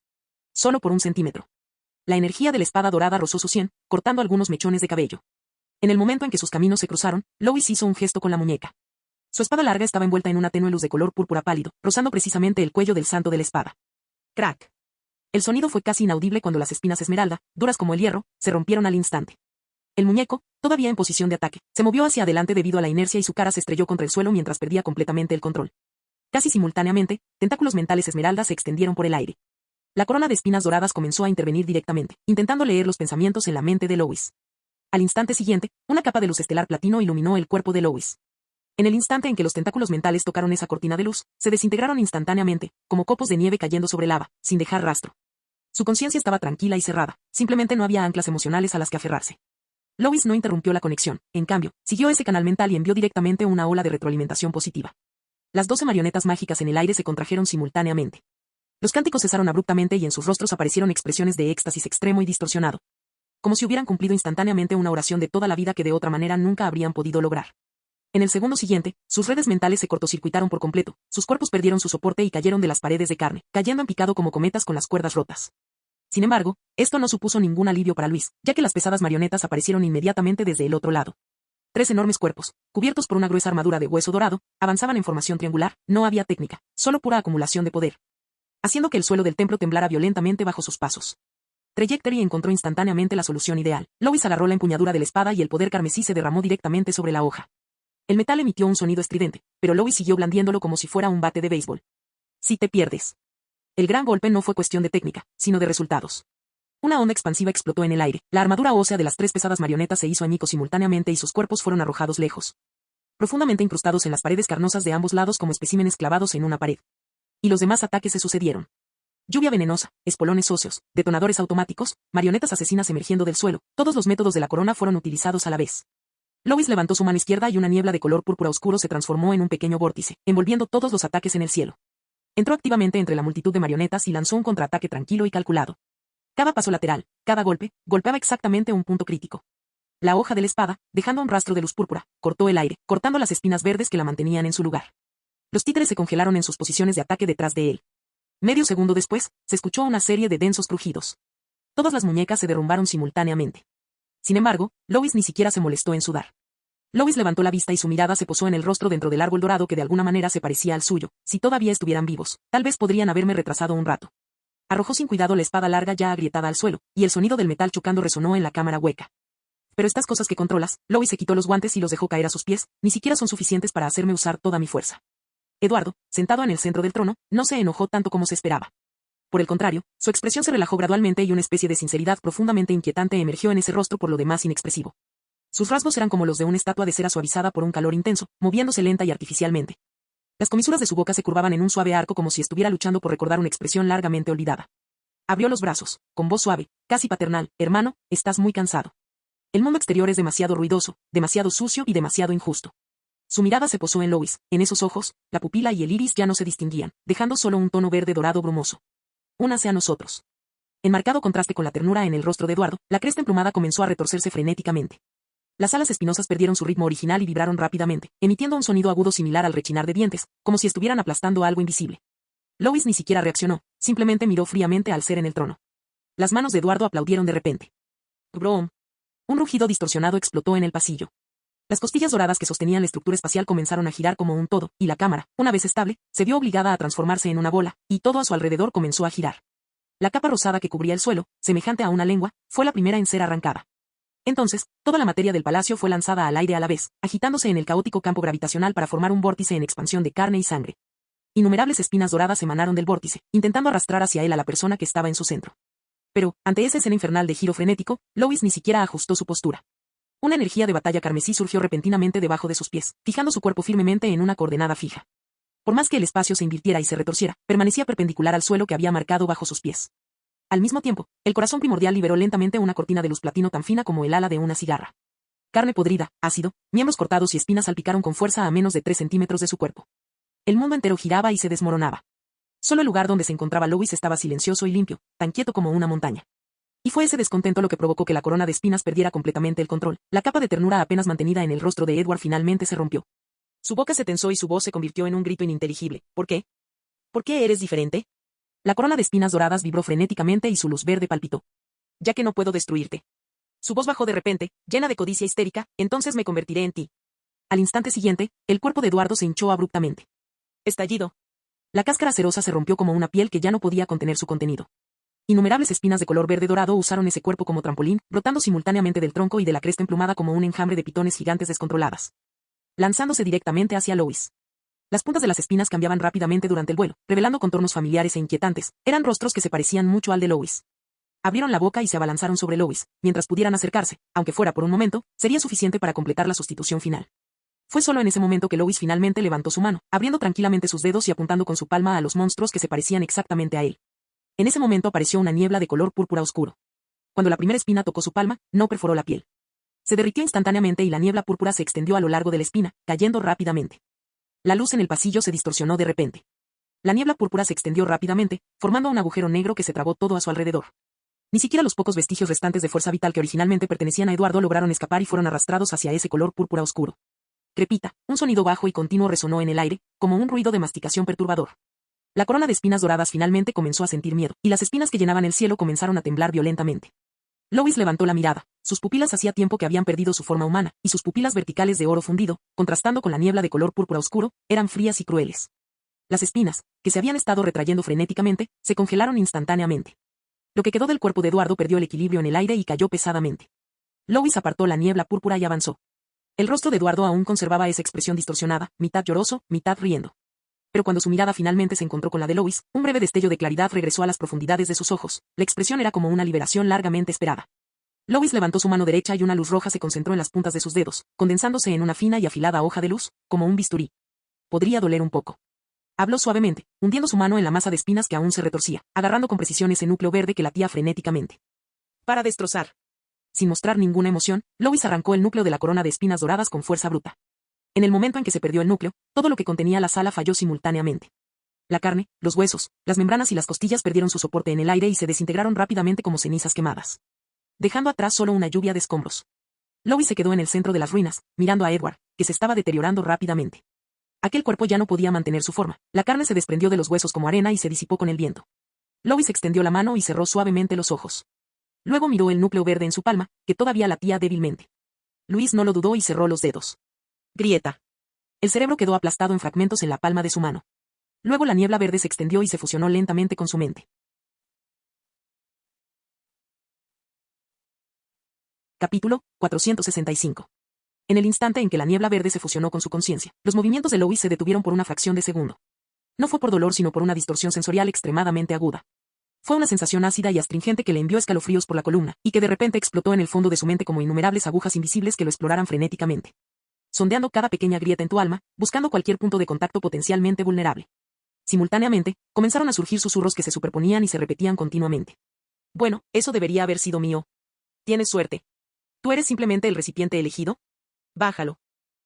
Solo por 1 centímetro. La energía de la espada dorada rozó su sien, cortando algunos mechones de cabello. En el momento en que sus caminos se cruzaron, Lois hizo un gesto con la muñeca. Su espada larga estaba envuelta en una tenue luz de color púrpura pálido, rozando precisamente el cuello del santo de la espada. Crack. El sonido fue casi inaudible cuando las espinas esmeralda, duras como el hierro, se rompieron al instante. El muñeco, todavía en posición de ataque, se movió hacia adelante debido a la inercia y su cara se estrelló contra el suelo mientras perdía completamente el control. Casi simultáneamente, tentáculos mentales esmeralda se extendieron por el aire. La corona de espinas doradas comenzó a intervenir directamente, intentando leer los pensamientos en la mente de Lois. Al instante siguiente, una capa de luz estelar platino iluminó el cuerpo de Lois. En el instante en que los tentáculos mentales tocaron esa cortina de luz, se desintegraron instantáneamente, como copos de nieve cayendo sobre lava, sin dejar rastro. Su conciencia estaba tranquila y cerrada, simplemente no había anclas emocionales a las que aferrarse. Lois no interrumpió la conexión, en cambio, siguió ese canal mental y envió directamente una ola de retroalimentación positiva. Las 12 marionetas mágicas en el aire se contrajeron simultáneamente. Los cánticos cesaron abruptamente y en sus rostros aparecieron expresiones de éxtasis extremo y distorsionado. Como si hubieran cumplido instantáneamente una oración de toda la vida que de otra manera nunca habrían podido lograr. En el segundo siguiente, sus redes mentales se cortocircuitaron por completo, sus cuerpos perdieron su soporte y cayeron de las paredes de carne, cayendo en picado como cometas con las cuerdas rotas. Sin embargo, esto no supuso ningún alivio para Luis, ya que las pesadas marionetas aparecieron inmediatamente desde el otro lado. 3 enormes cuerpos, cubiertos por una gruesa armadura de hueso dorado, avanzaban en formación triangular, no había técnica, solo pura acumulación de poder. Haciendo que el suelo del templo temblara violentamente bajo sus pasos. Trajectory encontró instantáneamente la solución ideal. Lois agarró la empuñadura de la espada y el poder carmesí se derramó directamente sobre la hoja. El metal emitió un sonido estridente, pero Lois siguió blandiéndolo como si fuera un bate de béisbol. Si te pierdes. El gran golpe no fue cuestión de técnica, sino de resultados. Una onda expansiva explotó en el aire, la armadura ósea de las 3 pesadas marionetas se hizo añicos simultáneamente y sus cuerpos fueron arrojados lejos. Profundamente incrustados en las paredes carnosas de ambos lados como especímenes clavados en una pared. Y los demás ataques se sucedieron. Lluvia venenosa, espolones óseos, detonadores automáticos, marionetas asesinas emergiendo del suelo, todos los métodos de la corona fueron utilizados a la vez. Lois levantó su mano izquierda y una niebla de color púrpura oscuro se transformó en un pequeño vórtice, envolviendo todos los ataques en el cielo. Entró activamente entre la multitud de marionetas y lanzó un contraataque tranquilo y calculado. Cada paso lateral, cada golpe, golpeaba exactamente un punto crítico. La hoja de la espada, dejando un rastro de luz púrpura, cortó el aire, cortando las espinas verdes que la mantenían en su lugar. Los títeres se congelaron en sus posiciones de ataque detrás de él. Medio segundo después, se escuchó una serie de densos crujidos. Todas las muñecas se derrumbaron simultáneamente. Sin embargo, Lois ni siquiera se molestó en sudar. Lois levantó la vista y su mirada se posó en el rostro dentro del árbol dorado que de alguna manera se parecía al suyo. Si todavía estuvieran vivos, tal vez podrían haberme retrasado un rato. Arrojó sin cuidado la espada larga ya agrietada al suelo, y el sonido del metal chocando resonó en la cámara hueca. Pero estas cosas que controlas, Lois se quitó los guantes y los dejó caer a sus pies, ni siquiera son suficientes para hacerme usar toda mi fuerza. Eduardo, sentado en el centro del trono, no se enojó tanto como se esperaba. Por el contrario, su expresión se relajó gradualmente y una especie de sinceridad profundamente inquietante emergió en ese rostro por lo demás inexpresivo. Sus rasgos eran como los de una estatua de cera suavizada por un calor intenso, moviéndose lenta y artificialmente. Las comisuras de su boca se curvaban en un suave arco como si estuviera luchando por recordar una expresión largamente olvidada. Abrió los brazos, con voz suave, casi paternal. Hermano, estás muy cansado. El mundo exterior es demasiado ruidoso, demasiado sucio y demasiado injusto. Su mirada se posó en Lois, en esos ojos, la pupila y el iris ya no se distinguían, dejando solo un tono verde dorado brumoso. Únase a nosotros. En marcado contraste con la ternura en el rostro de Eduardo, la cresta emplumada comenzó a retorcerse frenéticamente. Las alas espinosas perdieron su ritmo original y vibraron rápidamente, emitiendo un sonido agudo similar al rechinar de dientes, como si estuvieran aplastando algo invisible. Lois ni siquiera reaccionó, simplemente miró fríamente al ser en el trono. Las manos de Eduardo aplaudieron de repente. ¡Brom! Un rugido distorsionado explotó en el pasillo. Las costillas doradas que sostenían la estructura espacial comenzaron a girar como un todo, y la cámara, una vez estable, se vio obligada a transformarse en una bola, y todo a su alrededor comenzó a girar. La capa rosada que cubría el suelo, semejante a una lengua, fue la primera en ser arrancada. Entonces, toda la materia del palacio fue lanzada al aire a la vez, agitándose en el caótico campo gravitacional para formar un vórtice en expansión de carne y sangre. Innumerables espinas doradas emanaron del vórtice, intentando arrastrar hacia él a la persona que estaba en su centro. Pero, ante esa escena infernal de giro frenético, Lois ni siquiera ajustó su postura. Una energía de batalla carmesí surgió repentinamente debajo de sus pies, fijando su cuerpo firmemente en una coordenada fija. Por más que el espacio se invirtiera y se retorciera, permanecía perpendicular al suelo que había marcado bajo sus pies. Al mismo tiempo, el corazón primordial liberó lentamente una cortina de luz platino tan fina como el ala de una cigarra. Carne podrida, ácido, miembros cortados y espinas salpicaron con fuerza a menos de 3 centímetros de su cuerpo. El mundo entero giraba y se desmoronaba. Solo el lugar donde se encontraba Lois estaba silencioso y limpio, tan quieto como una montaña. Y fue ese descontento lo que provocó que la corona de espinas perdiera completamente el control. La capa de ternura apenas mantenida en el rostro de Edward finalmente se rompió. Su boca se tensó y su voz se convirtió en un grito ininteligible. ¿Por qué? ¿Por qué eres diferente? La corona de espinas doradas vibró frenéticamente y su luz verde palpitó. Ya que no puedo destruirte. Su voz bajó de repente, llena de codicia histérica, entonces me convertiré en ti. Al instante siguiente, el cuerpo de Eduardo se hinchó abruptamente. Estallido. La cáscara cerosa se rompió como una piel que ya no podía contener su contenido. Innumerables espinas de color verde dorado usaron ese cuerpo como trampolín, brotando simultáneamente del tronco y de la cresta emplumada como un enjambre de pitones gigantes descontroladas. Lanzándose directamente hacia Lois. Las puntas de las espinas cambiaban rápidamente durante el vuelo, revelando contornos familiares e inquietantes. Eran rostros que se parecían mucho al de Lois. Abrieron la boca y se abalanzaron sobre Lois. Mientras pudieran acercarse, aunque fuera por un momento, sería suficiente para completar la sustitución final. Fue solo en ese momento que Lois finalmente levantó su mano, abriendo tranquilamente sus dedos y apuntando con su palma a los monstruos que se parecían exactamente a él. En ese momento apareció una niebla de color púrpura oscuro. Cuando la primera espina tocó su palma, no perforó la piel. Se derritió instantáneamente y la niebla púrpura se extendió a lo largo de la espina, cayendo rápidamente. La luz en el pasillo se distorsionó de repente. La niebla púrpura se extendió rápidamente, formando un agujero negro que se tragó todo a su alrededor. Ni siquiera los pocos vestigios restantes de fuerza vital que originalmente pertenecían a Eduardo lograron escapar y fueron arrastrados hacia ese color púrpura oscuro. Crepita, un sonido bajo y continuo resonó en el aire, como un ruido de masticación perturbador. La corona de espinas doradas finalmente comenzó a sentir miedo, y las espinas que llenaban el cielo comenzaron a temblar violentamente. Lois levantó la mirada. Sus pupilas hacía tiempo que habían perdido su forma humana, y sus pupilas verticales de oro fundido, contrastando con la niebla de color púrpura oscuro, eran frías y crueles. Las espinas, que se habían estado retrayendo frenéticamente, se congelaron instantáneamente. Lo que quedó del cuerpo de Eduardo perdió el equilibrio en el aire y cayó pesadamente. Lois apartó la niebla púrpura y avanzó. El rostro de Eduardo aún conservaba esa expresión distorsionada, mitad lloroso, mitad riendo. Pero cuando su mirada finalmente se encontró con la de Lois, un breve destello de claridad regresó a las profundidades de sus ojos. La expresión era como una liberación largamente esperada. Lois levantó su mano derecha y una luz roja se concentró en las puntas de sus dedos, condensándose en una fina y afilada hoja de luz, como un bisturí. Podría doler un poco. Habló suavemente, hundiendo su mano en la masa de espinas que aún se retorcía, agarrando con precisión ese núcleo verde que latía frenéticamente. Para destrozar. Sin mostrar ninguna emoción, Lois arrancó el núcleo de la corona de espinas doradas con fuerza bruta. En el momento en que se perdió el núcleo, todo lo que contenía la sala falló simultáneamente. La carne, los huesos, las membranas y las costillas perdieron su soporte en el aire y se desintegraron rápidamente como cenizas quemadas, dejando atrás solo una lluvia de escombros. Lois se quedó en el centro de las ruinas, mirando a Edward, que se estaba deteriorando rápidamente. Aquel cuerpo ya no podía mantener su forma, la carne se desprendió de los huesos como arena y se disipó con el viento. Lois extendió la mano y cerró suavemente los ojos. Luego miró el núcleo verde en su palma, que todavía latía débilmente. Luis no lo dudó y cerró los dedos. Grieta. El cerebro quedó aplastado en fragmentos en la palma de su mano. Luego la niebla verde se extendió y se fusionó lentamente con su mente. Capítulo 465. En el instante en que la niebla verde se fusionó con su conciencia, los movimientos de Lois se detuvieron por una fracción de segundo. No fue por dolor sino por una distorsión sensorial extremadamente aguda. Fue una sensación ácida y astringente que le envió escalofríos por la columna, y que de repente explotó en el fondo de su mente como innumerables agujas invisibles que lo exploraran frenéticamente. Sondeando cada pequeña grieta en tu alma, buscando cualquier punto de contacto potencialmente vulnerable. Simultáneamente, comenzaron a surgir susurros que se superponían y se repetían continuamente. Bueno, eso debería haber sido mío. Tienes suerte. ¿Tú eres simplemente el recipiente elegido? Bájalo.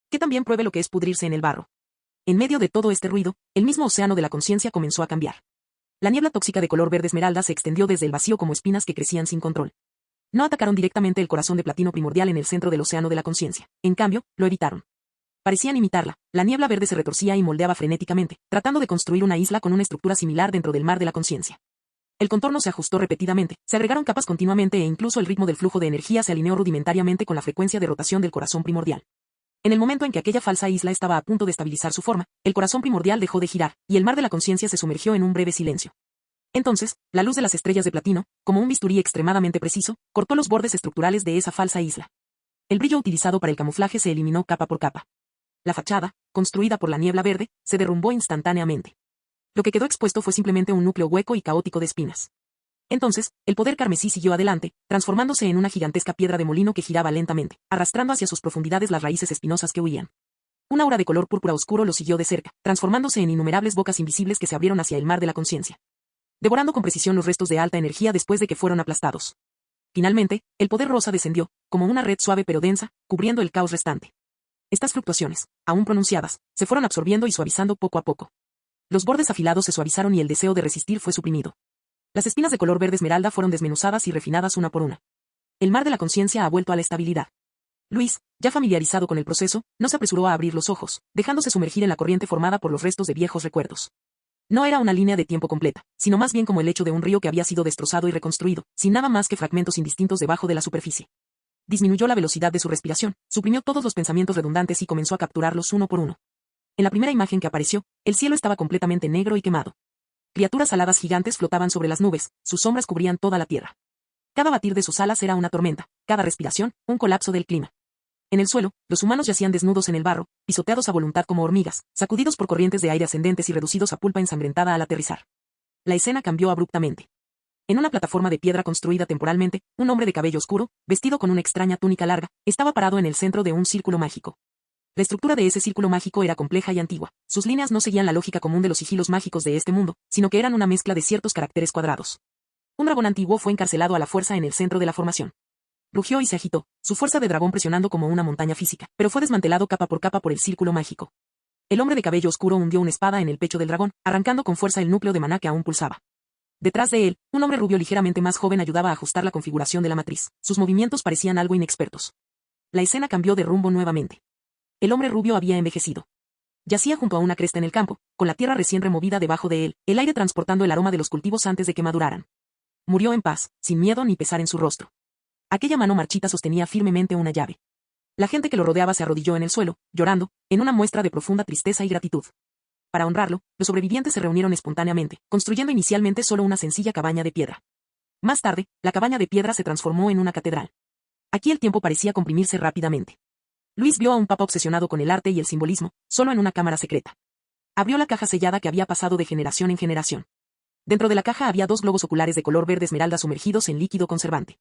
Que también pruebe lo que es pudrirse en el barro. En medio de todo este ruido, el mismo océano de la conciencia comenzó a cambiar. La niebla tóxica de color verde esmeralda se extendió desde el vacío como espinas que crecían sin control. No atacaron directamente el corazón de platino primordial en el centro del océano de la conciencia. En cambio, lo evitaron. Parecían imitarla. La niebla verde se retorcía y moldeaba frenéticamente, tratando de construir una isla con una estructura similar dentro del mar de la conciencia. El contorno se ajustó repetidamente, se agregaron capas continuamente e incluso el ritmo del flujo de energía se alineó rudimentariamente con la frecuencia de rotación del corazón primordial. En el momento en que aquella falsa isla estaba a punto de estabilizar su forma, el corazón primordial dejó de girar, y el mar de la conciencia se sumergió en un breve silencio. Entonces, la luz de las estrellas de platino, como un bisturí extremadamente preciso, cortó los bordes estructurales de esa falsa isla. El brillo utilizado para el camuflaje se eliminó capa por capa. La fachada, construida por la niebla verde, se derrumbó instantáneamente. Lo que quedó expuesto fue simplemente un núcleo hueco y caótico de espinas. Entonces, el poder carmesí siguió adelante, transformándose en una gigantesca piedra de molino que giraba lentamente, arrastrando hacia sus profundidades las raíces espinosas que huían. Una aura de color púrpura oscuro lo siguió de cerca, transformándose en innumerables bocas invisibles que se abrieron hacia el mar de la conciencia, devorando con precisión los restos de alta energía después de que fueron aplastados. Finalmente, el poder rosa descendió, como una red suave pero densa, cubriendo el caos restante. Estas fluctuaciones, aún pronunciadas, se fueron absorbiendo y suavizando poco a poco. Los bordes afilados se suavizaron y el deseo de resistir fue suprimido. Las espinas de color verde esmeralda fueron desmenuzadas y refinadas una por una. El mar de la conciencia ha vuelto a la estabilidad. Luis, ya familiarizado con el proceso, no se apresuró a abrir los ojos, dejándose sumergir en la corriente formada por los restos de viejos recuerdos. No era una línea de tiempo completa, sino más bien como el lecho de un río que había sido destrozado y reconstruido, sin nada más que fragmentos indistintos debajo de la superficie. Disminuyó la velocidad de su respiración, suprimió todos los pensamientos redundantes y comenzó a capturarlos uno por uno. En la primera imagen que apareció, el cielo estaba completamente negro y quemado. Criaturas aladas gigantes flotaban sobre las nubes, sus sombras cubrían toda la tierra. Cada batir de sus alas era una tormenta, cada respiración, un colapso del clima. En el suelo, los humanos yacían desnudos en el barro, pisoteados a voluntad como hormigas, sacudidos por corrientes de aire ascendentes y reducidos a pulpa ensangrentada al aterrizar. La escena cambió abruptamente. En una plataforma de piedra construida temporalmente, un hombre de cabello oscuro, vestido con una extraña túnica larga, estaba parado en el centro de un círculo mágico. La estructura de ese círculo mágico era compleja y antigua. Sus líneas no seguían la lógica común de los sigilos mágicos de este mundo, sino que eran una mezcla de ciertos caracteres cuadrados. Un dragón antiguo fue encarcelado a la fuerza en el centro de la formación. Rugió y se agitó, su fuerza de dragón presionando como una montaña física, pero fue desmantelado capa por capa por el círculo mágico. El hombre de cabello oscuro hundió una espada en el pecho del dragón, arrancando con fuerza el núcleo de maná que aún pulsaba. Detrás de él, un hombre rubio ligeramente más joven ayudaba a ajustar la configuración de la matriz. Sus movimientos parecían algo inexpertos. La escena cambió de rumbo nuevamente. El hombre rubio había envejecido. Yacía junto a una cresta en el campo, con la tierra recién removida debajo de él, el aire transportando el aroma de los cultivos antes de que maduraran. Murió en paz, sin miedo ni pesar en su rostro. Aquella mano marchita sostenía firmemente una llave. La gente que lo rodeaba se arrodilló en el suelo, llorando, en una muestra de profunda tristeza y gratitud. Para honrarlo, los sobrevivientes se reunieron espontáneamente, construyendo inicialmente solo una sencilla cabaña de piedra. Más tarde, la cabaña de piedra se transformó en una catedral. Aquí el tiempo parecía comprimirse rápidamente. Luis vio a un papa obsesionado con el arte y el simbolismo, solo en una cámara secreta. Abrió la caja sellada que había pasado de generación en generación. Dentro de la caja había 2 globos oculares de color verde esmeralda sumergidos en líquido conservante.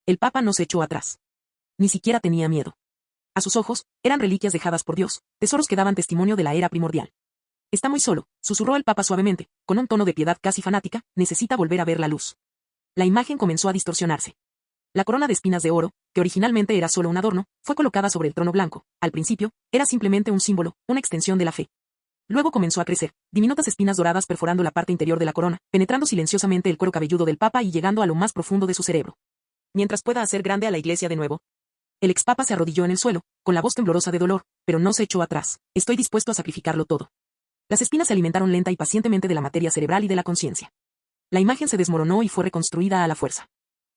El papa no se echó atrás. Ni siquiera tenía miedo. A sus ojos, eran reliquias dejadas por Dios, tesoros que daban testimonio de la era primordial. Está muy solo, susurró el papa suavemente, con un tono de piedad casi fanática, necesita volver a ver la luz. La imagen comenzó a distorsionarse. La corona de espinas de oro, que originalmente era solo un adorno, fue colocada sobre el trono blanco. Al principio, era simplemente un símbolo, una extensión de la fe. Luego comenzó a crecer, diminutas espinas doradas perforando la parte interior de la corona, penetrando silenciosamente el cuero cabelludo del papa y llegando a lo más profundo de su cerebro. Mientras pueda hacer grande a la iglesia de nuevo. El expapa se arrodilló en el suelo, con la voz temblorosa de dolor, pero no se echó atrás. Estoy dispuesto a sacrificarlo todo. Las espinas se alimentaron lenta y pacientemente de la materia cerebral y de la conciencia. La imagen se desmoronó y fue reconstruida a la fuerza.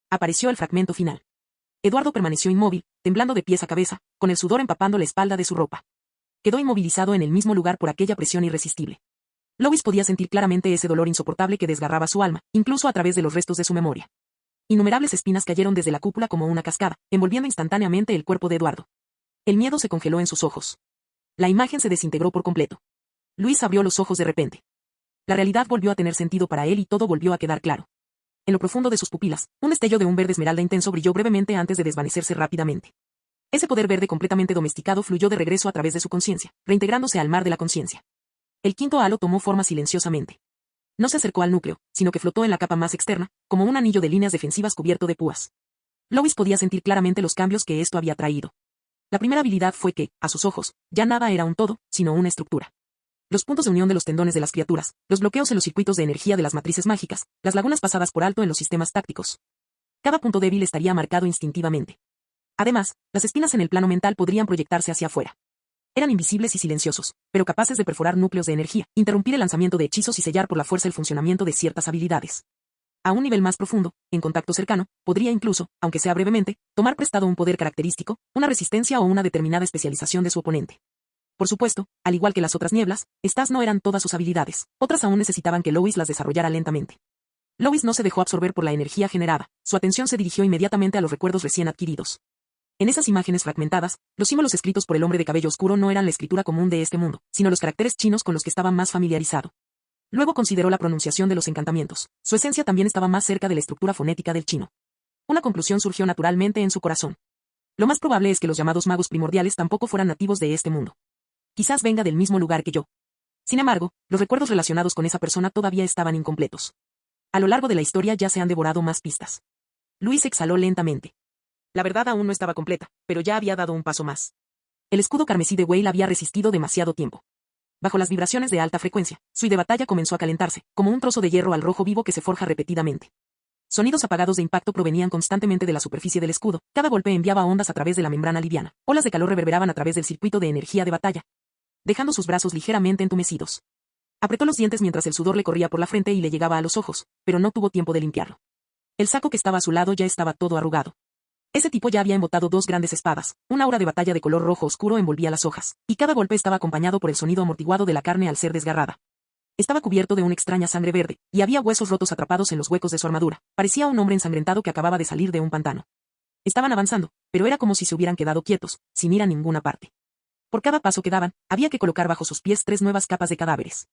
Apareció el fragmento final. Eduardo permaneció inmóvil, temblando de pies a cabeza, con el sudor empapando la espalda de su ropa. Quedó inmovilizado en el mismo lugar por aquella presión irresistible. Lois podía sentir claramente ese dolor insoportable que desgarraba su alma, incluso a través de los restos de su memoria. Innumerables espinas cayeron desde la cúpula como una cascada, envolviendo instantáneamente el cuerpo de Eduardo. El miedo se congeló en sus ojos. La imagen se desintegró por completo. Luis abrió los ojos de repente. La realidad volvió a tener sentido para él y todo volvió a quedar claro. En lo profundo de sus pupilas, un destello de un verde esmeralda intenso brilló brevemente antes de desvanecerse rápidamente. Ese poder verde completamente domesticado fluyó de regreso a través de su conciencia, reintegrándose al mar de la conciencia. El quinto halo tomó forma silenciosamente. No se acercó al núcleo, sino que flotó en la capa más externa, como un anillo de líneas defensivas cubierto de púas. Lois podía sentir claramente los cambios que esto había traído. La primera habilidad fue que, a sus ojos, ya nada era un todo, sino una estructura. Los puntos de unión de los tendones de las criaturas, los bloqueos en los circuitos de energía de las matrices mágicas, las lagunas pasadas por alto en los sistemas tácticos. Cada punto débil estaría marcado instintivamente. Además, las espinas en el plano mental podrían proyectarse hacia afuera. Eran invisibles y silenciosos, pero capaces de perforar núcleos de energía, interrumpir el lanzamiento de hechizos y sellar por la fuerza el funcionamiento de ciertas habilidades. A un nivel más profundo, en contacto cercano, podría incluso, aunque sea brevemente, tomar prestado un poder característico, una resistencia o una determinada especialización de su oponente. Por supuesto, al igual que las otras nieblas, estas no eran todas sus habilidades, otras aún necesitaban que Lois las desarrollara lentamente. Lois no se dejó absorber por la energía generada, su atención se dirigió inmediatamente a los recuerdos recién adquiridos. En esas imágenes fragmentadas, los símbolos escritos por el hombre de cabello oscuro no eran la escritura común de este mundo, sino los caracteres chinos con los que estaba más familiarizado. Luego consideró la pronunciación de los encantamientos. Su esencia también estaba más cerca de la estructura fonética del chino. Una conclusión surgió naturalmente en su corazón. Lo más probable es que los llamados magos primordiales tampoco fueran nativos de este mundo. Quizás venga del mismo lugar que yo. Sin embargo, los recuerdos relacionados con esa persona todavía estaban incompletos. A lo largo de la historia ya se han devorado más pistas. Luis exhaló lentamente. La verdad aún no estaba completa, pero ya había dado un paso más. El escudo carmesí de Whale había resistido demasiado tiempo. Bajo las vibraciones de alta frecuencia, su de batalla comenzó a calentarse, como un trozo de hierro al rojo vivo que se forja repetidamente. Sonidos apagados de impacto provenían constantemente de la superficie del escudo, cada golpe enviaba ondas a través de la membrana liviana, olas de calor reverberaban a través del circuito de energía de batalla, dejando sus brazos ligeramente entumecidos. Apretó los dientes mientras el sudor le corría por la frente y le llegaba a los ojos, pero no tuvo tiempo de limpiarlo. El saco que estaba a su lado ya estaba todo arrugado. Ese tipo ya había embotado dos grandes espadas, una aura de batalla de color rojo oscuro envolvía las hojas, y cada golpe estaba acompañado por el sonido amortiguado de la carne al ser desgarrada. Estaba cubierto de una extraña sangre verde, y había huesos rotos atrapados en los huecos de su armadura. Parecía un hombre ensangrentado que acababa de salir de un pantano. Estaban avanzando, pero era como si se hubieran quedado quietos, sin ir a ninguna parte. Por cada paso que daban, había que colocar bajo sus pies 3 nuevas capas de cadáveres.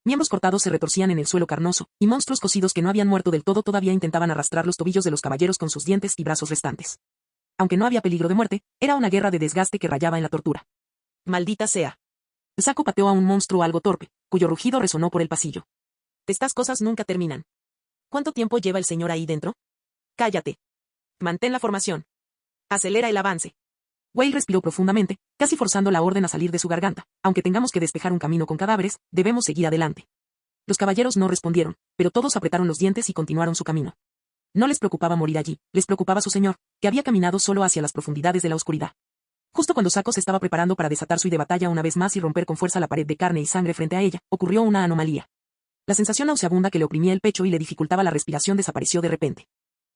Miembros cortados se retorcían en el suelo carnoso, y monstruos cocidos que no habían muerto del todo todavía intentaban arrastrar los tobillos de los caballeros con sus dientes y brazos restantes. Aunque no había peligro de muerte, era una guerra de desgaste que rayaba en la tortura. Maldita sea. Saco pateó a un monstruo algo torpe, cuyo rugido resonó por el pasillo. Estas cosas nunca terminan. ¿Cuánto tiempo lleva el señor ahí dentro? Cállate. Mantén la formación. Acelera el avance. Whale respiró profundamente, casi forzando la orden a salir de su garganta. Aunque tengamos que despejar un camino con cadáveres, debemos seguir adelante. Los caballeros no respondieron, pero todos apretaron los dientes y continuaron su camino. No les preocupaba morir allí, les preocupaba su señor, que había caminado solo hacia las profundidades de la oscuridad. Justo cuando Saco se estaba preparando para desatar su de batalla una vez más y romper con fuerza la pared de carne y sangre frente a ella, ocurrió una anomalía. La sensación nauseabunda que le oprimía el pecho y le dificultaba la respiración desapareció de repente.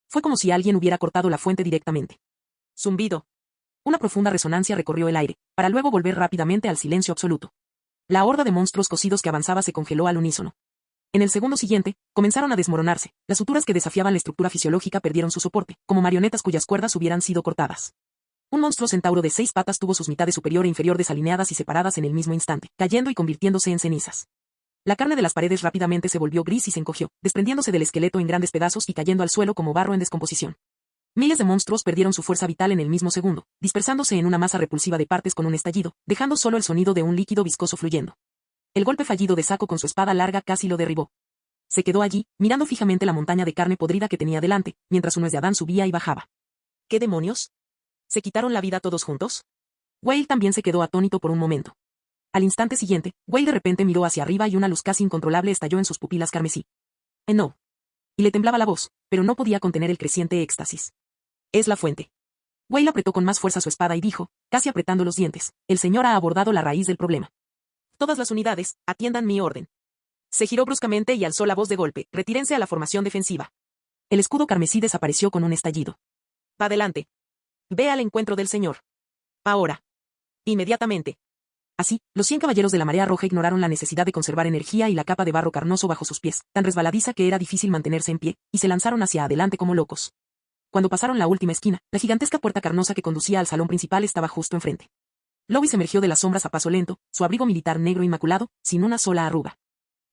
Fue como si alguien hubiera cortado la fuente directamente. Zumbido. Una profunda resonancia recorrió el aire, para luego volver rápidamente al silencio absoluto. La horda de monstruos cocidos que avanzaba se congeló al unísono. En el segundo siguiente, comenzaron a desmoronarse, las suturas que desafiaban la estructura fisiológica perdieron su soporte, como marionetas cuyas cuerdas hubieran sido cortadas. Un monstruo centauro de 6 patas tuvo sus mitades superior e inferior desalineadas y separadas en el mismo instante, cayendo y convirtiéndose en cenizas. La carne de las paredes rápidamente se volvió gris y se encogió, desprendiéndose del esqueleto en grandes pedazos y cayendo al suelo como barro en descomposición. Miles de monstruos perdieron su fuerza vital en el mismo segundo, dispersándose en una masa repulsiva de partes con un estallido, dejando solo el sonido de un líquido viscoso fluyendo. El golpe fallido de Saco con su espada larga casi lo derribó. Se quedó allí, mirando fijamente la montaña de carne podrida que tenía delante, mientras su nuez de Adán subía y bajaba. ¿Qué demonios? ¿Se quitaron la vida todos juntos? Whale también se quedó atónito por un momento. Al instante siguiente, Whale de repente miró hacia arriba y una luz casi incontrolable estalló en sus pupilas carmesí. No. Y le temblaba la voz, pero no podía contener el creciente éxtasis. Es la fuente. Whale apretó con más fuerza su espada y dijo, casi apretando los dientes, el señor ha abordado la raíz del problema. Todas las unidades, atiendan mi orden. Se giró bruscamente y alzó la voz de golpe, retírense a la formación defensiva. El escudo carmesí desapareció con un estallido. Adelante. Ve al encuentro del señor. Ahora. Inmediatamente. Así, los 100 caballeros de la marea roja ignoraron la necesidad de conservar energía y la capa de barro carnoso bajo sus pies, tan resbaladiza que era difícil mantenerse en pie, y se lanzaron hacia adelante como locos. Cuando pasaron la última esquina, la gigantesca puerta carnosa que conducía al salón principal estaba justo enfrente. Lois emergió de las sombras a paso lento, su abrigo militar negro inmaculado, sin una sola arruga.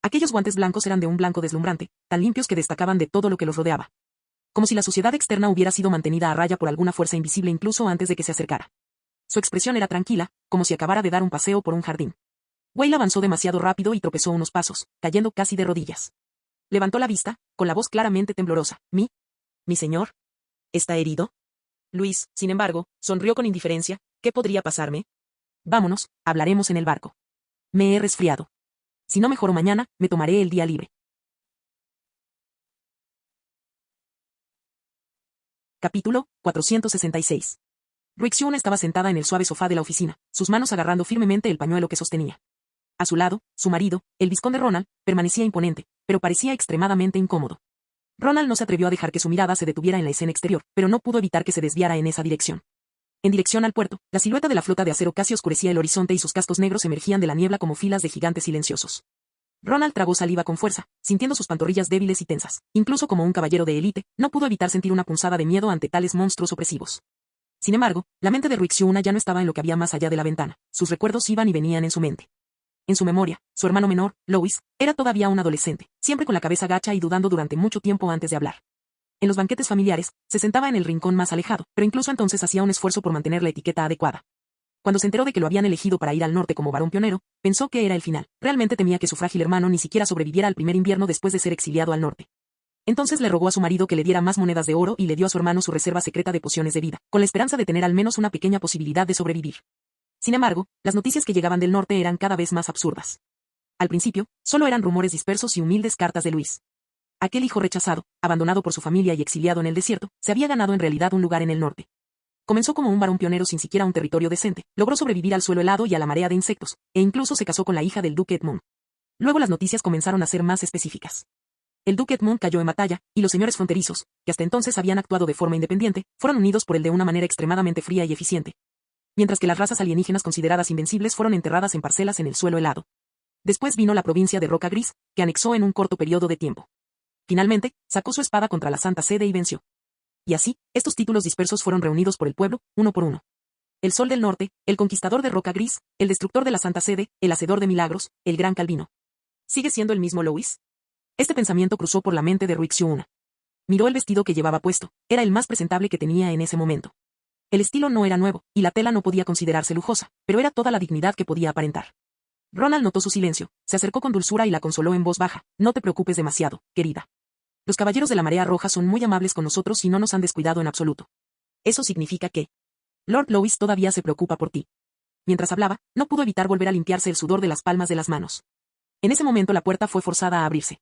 Aquellos guantes blancos eran de un blanco deslumbrante, tan limpios que destacaban de todo lo que los rodeaba. Como si la suciedad externa hubiera sido mantenida a raya por alguna fuerza invisible incluso antes de que se acercara. Su expresión era tranquila, como si acabara de dar un paseo por un jardín. Whale avanzó demasiado rápido y tropezó unos pasos, cayendo casi de rodillas. Levantó la vista, con la voz claramente temblorosa. ¿Mi señor? ¿Está herido? Luis, sin embargo, sonrió con indiferencia. ¿Qué podría pasarme? Vámonos, hablaremos en el barco. Me he resfriado. Si no mejoro mañana, me tomaré el día libre. Capítulo 466. Ruixiun estaba sentada en el suave sofá de la oficina, sus manos agarrando firmemente el pañuelo que sostenía. A su lado, su marido, el vizconde Ronald, permanecía imponente, pero parecía extremadamente incómodo. Ronald no se atrevió a dejar que su mirada se detuviera en la escena exterior, pero no pudo evitar que se desviara en esa dirección. En dirección al puerto, la silueta de la flota de acero casi oscurecía el horizonte y sus cascos negros emergían de la niebla como filas de gigantes silenciosos. Ronald tragó saliva con fuerza, sintiendo sus pantorrillas débiles y tensas. Incluso como un caballero de élite, no pudo evitar sentir una punzada de miedo ante tales monstruos opresivos. Sin embargo, la mente de Ruixiuna ya no estaba en lo que había más allá de la ventana. Sus recuerdos iban y venían en su mente. En su memoria, su hermano menor, Lois, era todavía un adolescente, siempre con la cabeza gacha y dudando durante mucho tiempo antes de hablar. En los banquetes familiares, se sentaba en el rincón más alejado, pero incluso entonces hacía un esfuerzo por mantener la etiqueta adecuada. Cuando se enteró de que lo habían elegido para ir al norte como varón pionero, pensó que era el final. Realmente temía que su frágil hermano ni siquiera sobreviviera al primer invierno después de ser exiliado al norte. Entonces le rogó a su marido que le diera más monedas de oro y le dio a su hermano su reserva secreta de pociones de vida, con la esperanza de tener al menos una pequeña posibilidad de sobrevivir. Sin embargo, las noticias que llegaban del norte eran cada vez más absurdas. Al principio, solo eran rumores dispersos y humildes cartas de Luis. Aquel hijo rechazado, abandonado por su familia y exiliado en el desierto, se había ganado en realidad un lugar en el norte. Comenzó como un varón pionero sin siquiera un territorio decente, logró sobrevivir al suelo helado y a la marea de insectos, e incluso se casó con la hija del duque Edmund. Luego las noticias comenzaron a ser más específicas. El duque Edmund cayó en batalla, y los señores fronterizos, que hasta entonces habían actuado de forma independiente, fueron unidos por él de una manera extremadamente fría y eficiente. Mientras que las razas alienígenas consideradas invencibles fueron enterradas en parcelas en el suelo helado. Después vino la provincia de Roca Gris, que anexó en un corto periodo de tiempo. Finalmente, sacó su espada contra la Santa Sede y venció. Y así, estos títulos dispersos fueron reunidos por el pueblo, uno por uno. El Sol del Norte, el Conquistador de Roca Gris, el Destructor de la Santa Sede, el Hacedor de Milagros, el Gran Calvino. ¿Sigue siendo el mismo Louis? Este pensamiento cruzó por la mente de Ruixuuna. Miró el vestido que llevaba puesto, era el más presentable que tenía en ese momento. El estilo no era nuevo, y la tela no podía considerarse lujosa, pero era toda la dignidad que podía aparentar. Ronald notó su silencio, se acercó con dulzura y la consoló en voz baja. No te preocupes demasiado, querida. Los caballeros de la Marea Roja son muy amables con nosotros y no nos han descuidado en absoluto. Eso significa que Lord Louis todavía se preocupa por ti. Mientras hablaba, no pudo evitar volver a limpiarse el sudor de las palmas de las manos. En ese momento la puerta fue forzada a abrirse.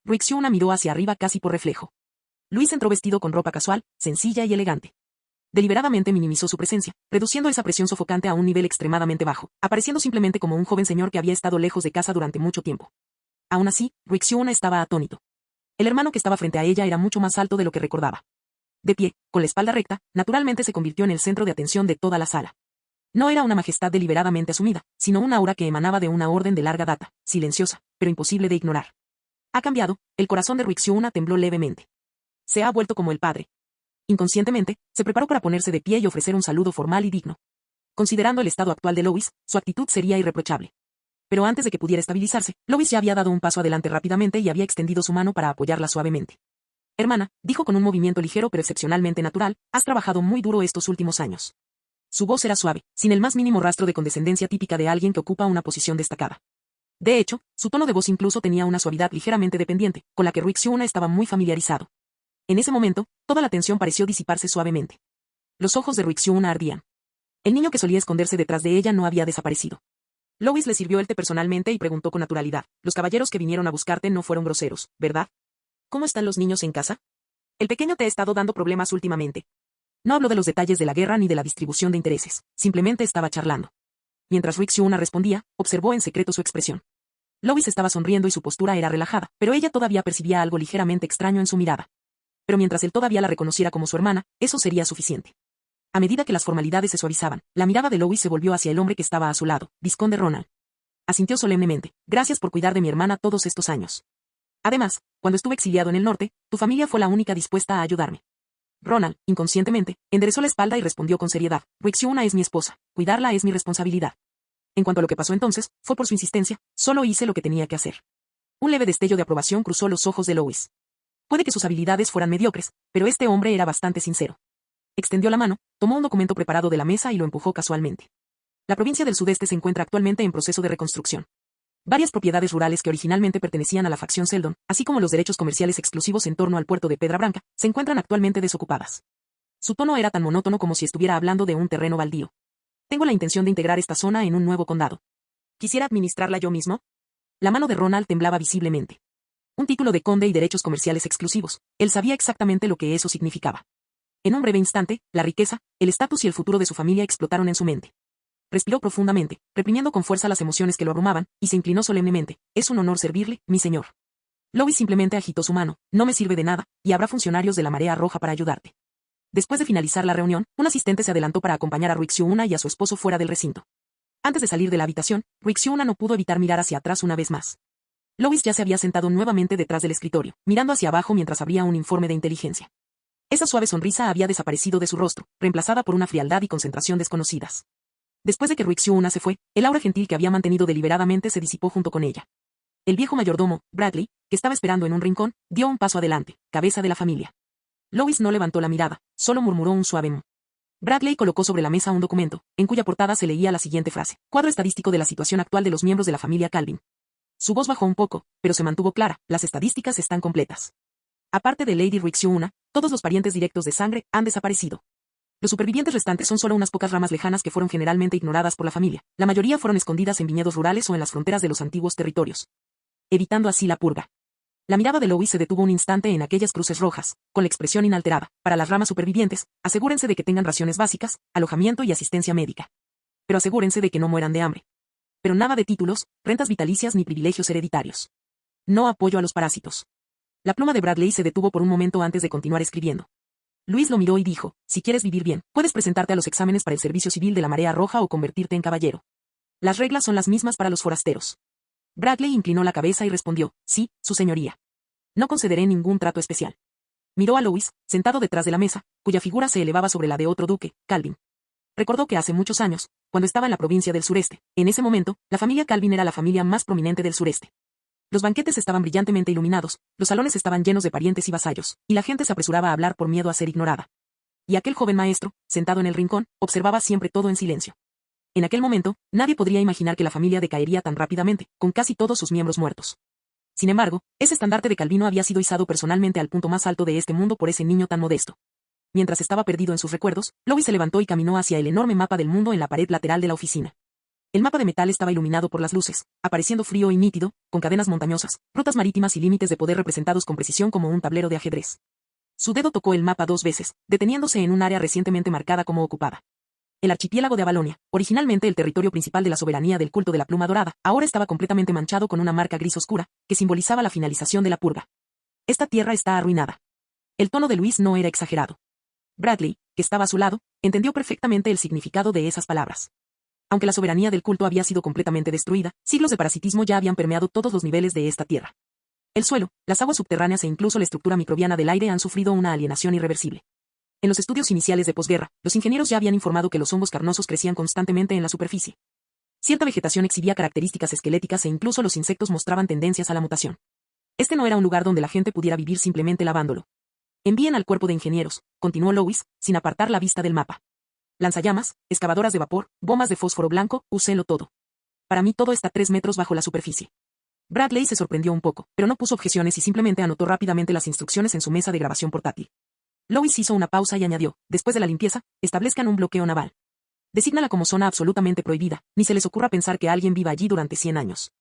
Ruixuuna miró hacia arriba casi por reflejo. Luis entró vestido con ropa casual, sencilla y elegante. Deliberadamente minimizó su presencia, reduciendo esa presión sofocante a un nivel extremadamente bajo, apareciendo simplemente como un joven señor que había estado lejos de casa durante mucho tiempo. Aún así, Ruixuuna estaba atónito. El hermano que estaba frente a ella era mucho más alto de lo que recordaba. De pie, con la espalda recta, naturalmente se convirtió en el centro de atención de toda la sala. No era una majestad deliberadamente asumida, sino un aura que emanaba de una orden de larga data, silenciosa, pero imposible de ignorar. Ha cambiado, el corazón de Ruixuuna tembló levemente. Se ha vuelto como el padre. Inconscientemente, se preparó para ponerse de pie y ofrecer un saludo formal y digno. Considerando el estado actual de Louis, su actitud sería irreprochable. Pero antes de que pudiera estabilizarse, Louis ya había dado un paso adelante rápidamente y había extendido su mano para apoyarla suavemente. Hermana, dijo con un movimiento ligero pero excepcionalmente natural, has trabajado muy duro estos últimos años. Su voz era suave, sin el más mínimo rastro de condescendencia típica de alguien que ocupa una posición destacada. De hecho, su tono de voz incluso tenía una suavidad ligeramente dependiente, con la que Ruixuuna estaba muy familiarizado. En ese momento, toda la tensión pareció disiparse suavemente. Los ojos de Ruixuuna ardían. El niño que solía esconderse detrás de ella no había desaparecido. Louis le sirvió el té personalmente y preguntó con naturalidad. Los caballeros que vinieron a buscarte no fueron groseros, ¿verdad? ¿Cómo están los niños en casa? El pequeño te ha estado dando problemas últimamente. No habló de los detalles de la guerra ni de la distribución de intereses, simplemente estaba charlando. Mientras Ruixuuna respondía, observó en secreto su expresión. Louis estaba sonriendo y su postura era relajada, pero ella todavía percibía algo ligeramente extraño en su mirada. Pero mientras él todavía la reconociera como su hermana, eso sería suficiente. A medida que las formalidades se suavizaban, la mirada de Louis se volvió hacia el hombre que estaba a su lado, Vizconde Ronald. Asintió solemnemente. Gracias por cuidar de mi hermana todos estos años. Además, cuando estuve exiliado en el norte, tu familia fue la única dispuesta a ayudarme. Ronald, inconscientemente, enderezó la espalda y respondió con seriedad. Ruixuuna es mi esposa, cuidarla es mi responsabilidad. En cuanto a lo que pasó entonces, fue por su insistencia, solo hice lo que tenía que hacer. Un leve destello de aprobación cruzó los ojos de Louis. Puede que sus habilidades fueran mediocres, pero este hombre era bastante sincero. Extendió la mano, tomó un documento preparado de la mesa y lo empujó casualmente. La provincia del sudeste se encuentra actualmente en proceso de reconstrucción. Varias propiedades rurales que originalmente pertenecían a la facción Seldon, así como los derechos comerciales exclusivos en torno al puerto de Pedra Branca, se encuentran actualmente desocupadas. Su tono era tan monótono como si estuviera hablando de un terreno baldío. Tengo la intención de integrar esta zona en un nuevo condado. ¿Quisiera administrarla yo mismo? La mano de Ronald temblaba visiblemente. Un título de conde y derechos comerciales exclusivos. Él sabía exactamente lo que eso significaba. En un breve instante, la riqueza, el estatus y el futuro de su familia explotaron en su mente. Respiró profundamente, reprimiendo con fuerza las emociones que lo abrumaban, y se inclinó solemnemente. Es un honor servirle, mi señor. Louis simplemente agitó su mano. No me sirve de nada, y habrá funcionarios de la Marea Roja para ayudarte. Después de finalizar la reunión, un asistente se adelantó para acompañar a Ruixuuna y a su esposo fuera del recinto. Antes de salir de la habitación, Ruixuuna no pudo evitar mirar hacia atrás una vez más. Louis ya se había sentado nuevamente detrás del escritorio, mirando hacia abajo mientras abría un informe de inteligencia. Esa suave sonrisa había desaparecido de su rostro, reemplazada por una frialdad y concentración desconocidas. Después de que Ruixuuna se fue, el aura gentil que había mantenido deliberadamente se disipó junto con ella. El viejo mayordomo, Bradley, que estaba esperando en un rincón, dio un paso adelante, cabeza de la familia. Louis no levantó la mirada, solo murmuró un suave "mm". Bradley colocó sobre la mesa un documento, en cuya portada se leía la siguiente frase: cuadro estadístico de la situación actual de los miembros de la familia Calvin. Su voz bajó un poco, pero se mantuvo clara, las estadísticas están completas. Aparte de Lady Ruixuuna, todos los parientes directos de sangre han desaparecido. Los supervivientes restantes son solo unas pocas ramas lejanas que fueron generalmente ignoradas por la familia. La mayoría fueron escondidas en viñedos rurales o en las fronteras de los antiguos territorios, evitando así la purga. La mirada de Louis se detuvo un instante en aquellas cruces rojas, con la expresión inalterada. Para las ramas supervivientes, asegúrense de que tengan raciones básicas, alojamiento y asistencia médica. Pero asegúrense de que no mueran de hambre. Pero nada de títulos, rentas vitalicias ni privilegios hereditarios. No apoyo a los parásitos. La pluma de Bradley se detuvo por un momento antes de continuar escribiendo. Luis lo miró y dijo, si quieres vivir bien, puedes presentarte a los exámenes para el servicio civil de la Marea Roja o convertirte en caballero. Las reglas son las mismas para los forasteros. Bradley inclinó la cabeza y respondió, sí, su señoría. No concederé ningún trato especial. Miró a Louis, sentado detrás de la mesa, cuya figura se elevaba sobre la de otro duque, Calvin. Recordó que hace muchos años, cuando estaba en la provincia del sureste, en ese momento, la familia Calvin era la familia más prominente del sureste. Los banquetes estaban brillantemente iluminados, los salones estaban llenos de parientes y vasallos, y la gente se apresuraba a hablar por miedo a ser ignorada. Y aquel joven maestro, sentado en el rincón, observaba siempre todo en silencio. En aquel momento, nadie podría imaginar que la familia decaería tan rápidamente, con casi todos sus miembros muertos. Sin embargo, ese estandarte de Calvino había sido izado personalmente al punto más alto de este mundo por ese niño tan modesto. Mientras estaba perdido en sus recuerdos, Louis se levantó y caminó hacia el enorme mapa del mundo en la pared lateral de la oficina. El mapa de metal estaba iluminado por las luces, apareciendo frío y nítido, con cadenas montañosas, rutas marítimas y límites de poder representados con precisión como un tablero de ajedrez. Su dedo tocó el mapa 2 veces, deteniéndose en un área recientemente marcada como ocupada. El archipiélago de Avalonia, originalmente el territorio principal de la soberanía del culto de la pluma dorada, ahora estaba completamente manchado con una marca gris oscura, que simbolizaba la finalización de la purga. Esta tierra está arruinada. El tono de Luis no era exagerado. Bradley, que estaba a su lado, entendió perfectamente el significado de esas palabras. Aunque la soberanía del culto había sido completamente destruida, siglos de parasitismo ya habían permeado todos los niveles de esta tierra. El suelo, las aguas subterráneas e incluso la estructura microbiana del aire han sufrido una alienación irreversible. En los estudios iniciales de posguerra, los ingenieros ya habían informado que los hongos carnosos crecían constantemente en la superficie. Cierta vegetación exhibía características esqueléticas e incluso los insectos mostraban tendencias a la mutación. Este no era un lugar donde la gente pudiera vivir simplemente lavándolo. Envíen al cuerpo de ingenieros, continuó Louis, sin apartar la vista del mapa. Lanzallamas, excavadoras de vapor, bombas de fósforo blanco, úselo todo. Para mí todo está 3 metros bajo la superficie. Bradley se sorprendió un poco, pero no puso objeciones y simplemente anotó rápidamente las instrucciones en su mesa de grabación portátil. Louis hizo una pausa y añadió, después de la limpieza, establezcan un bloqueo naval. Desígnala como zona absolutamente prohibida, ni se les ocurra pensar que alguien viva allí durante 100 años.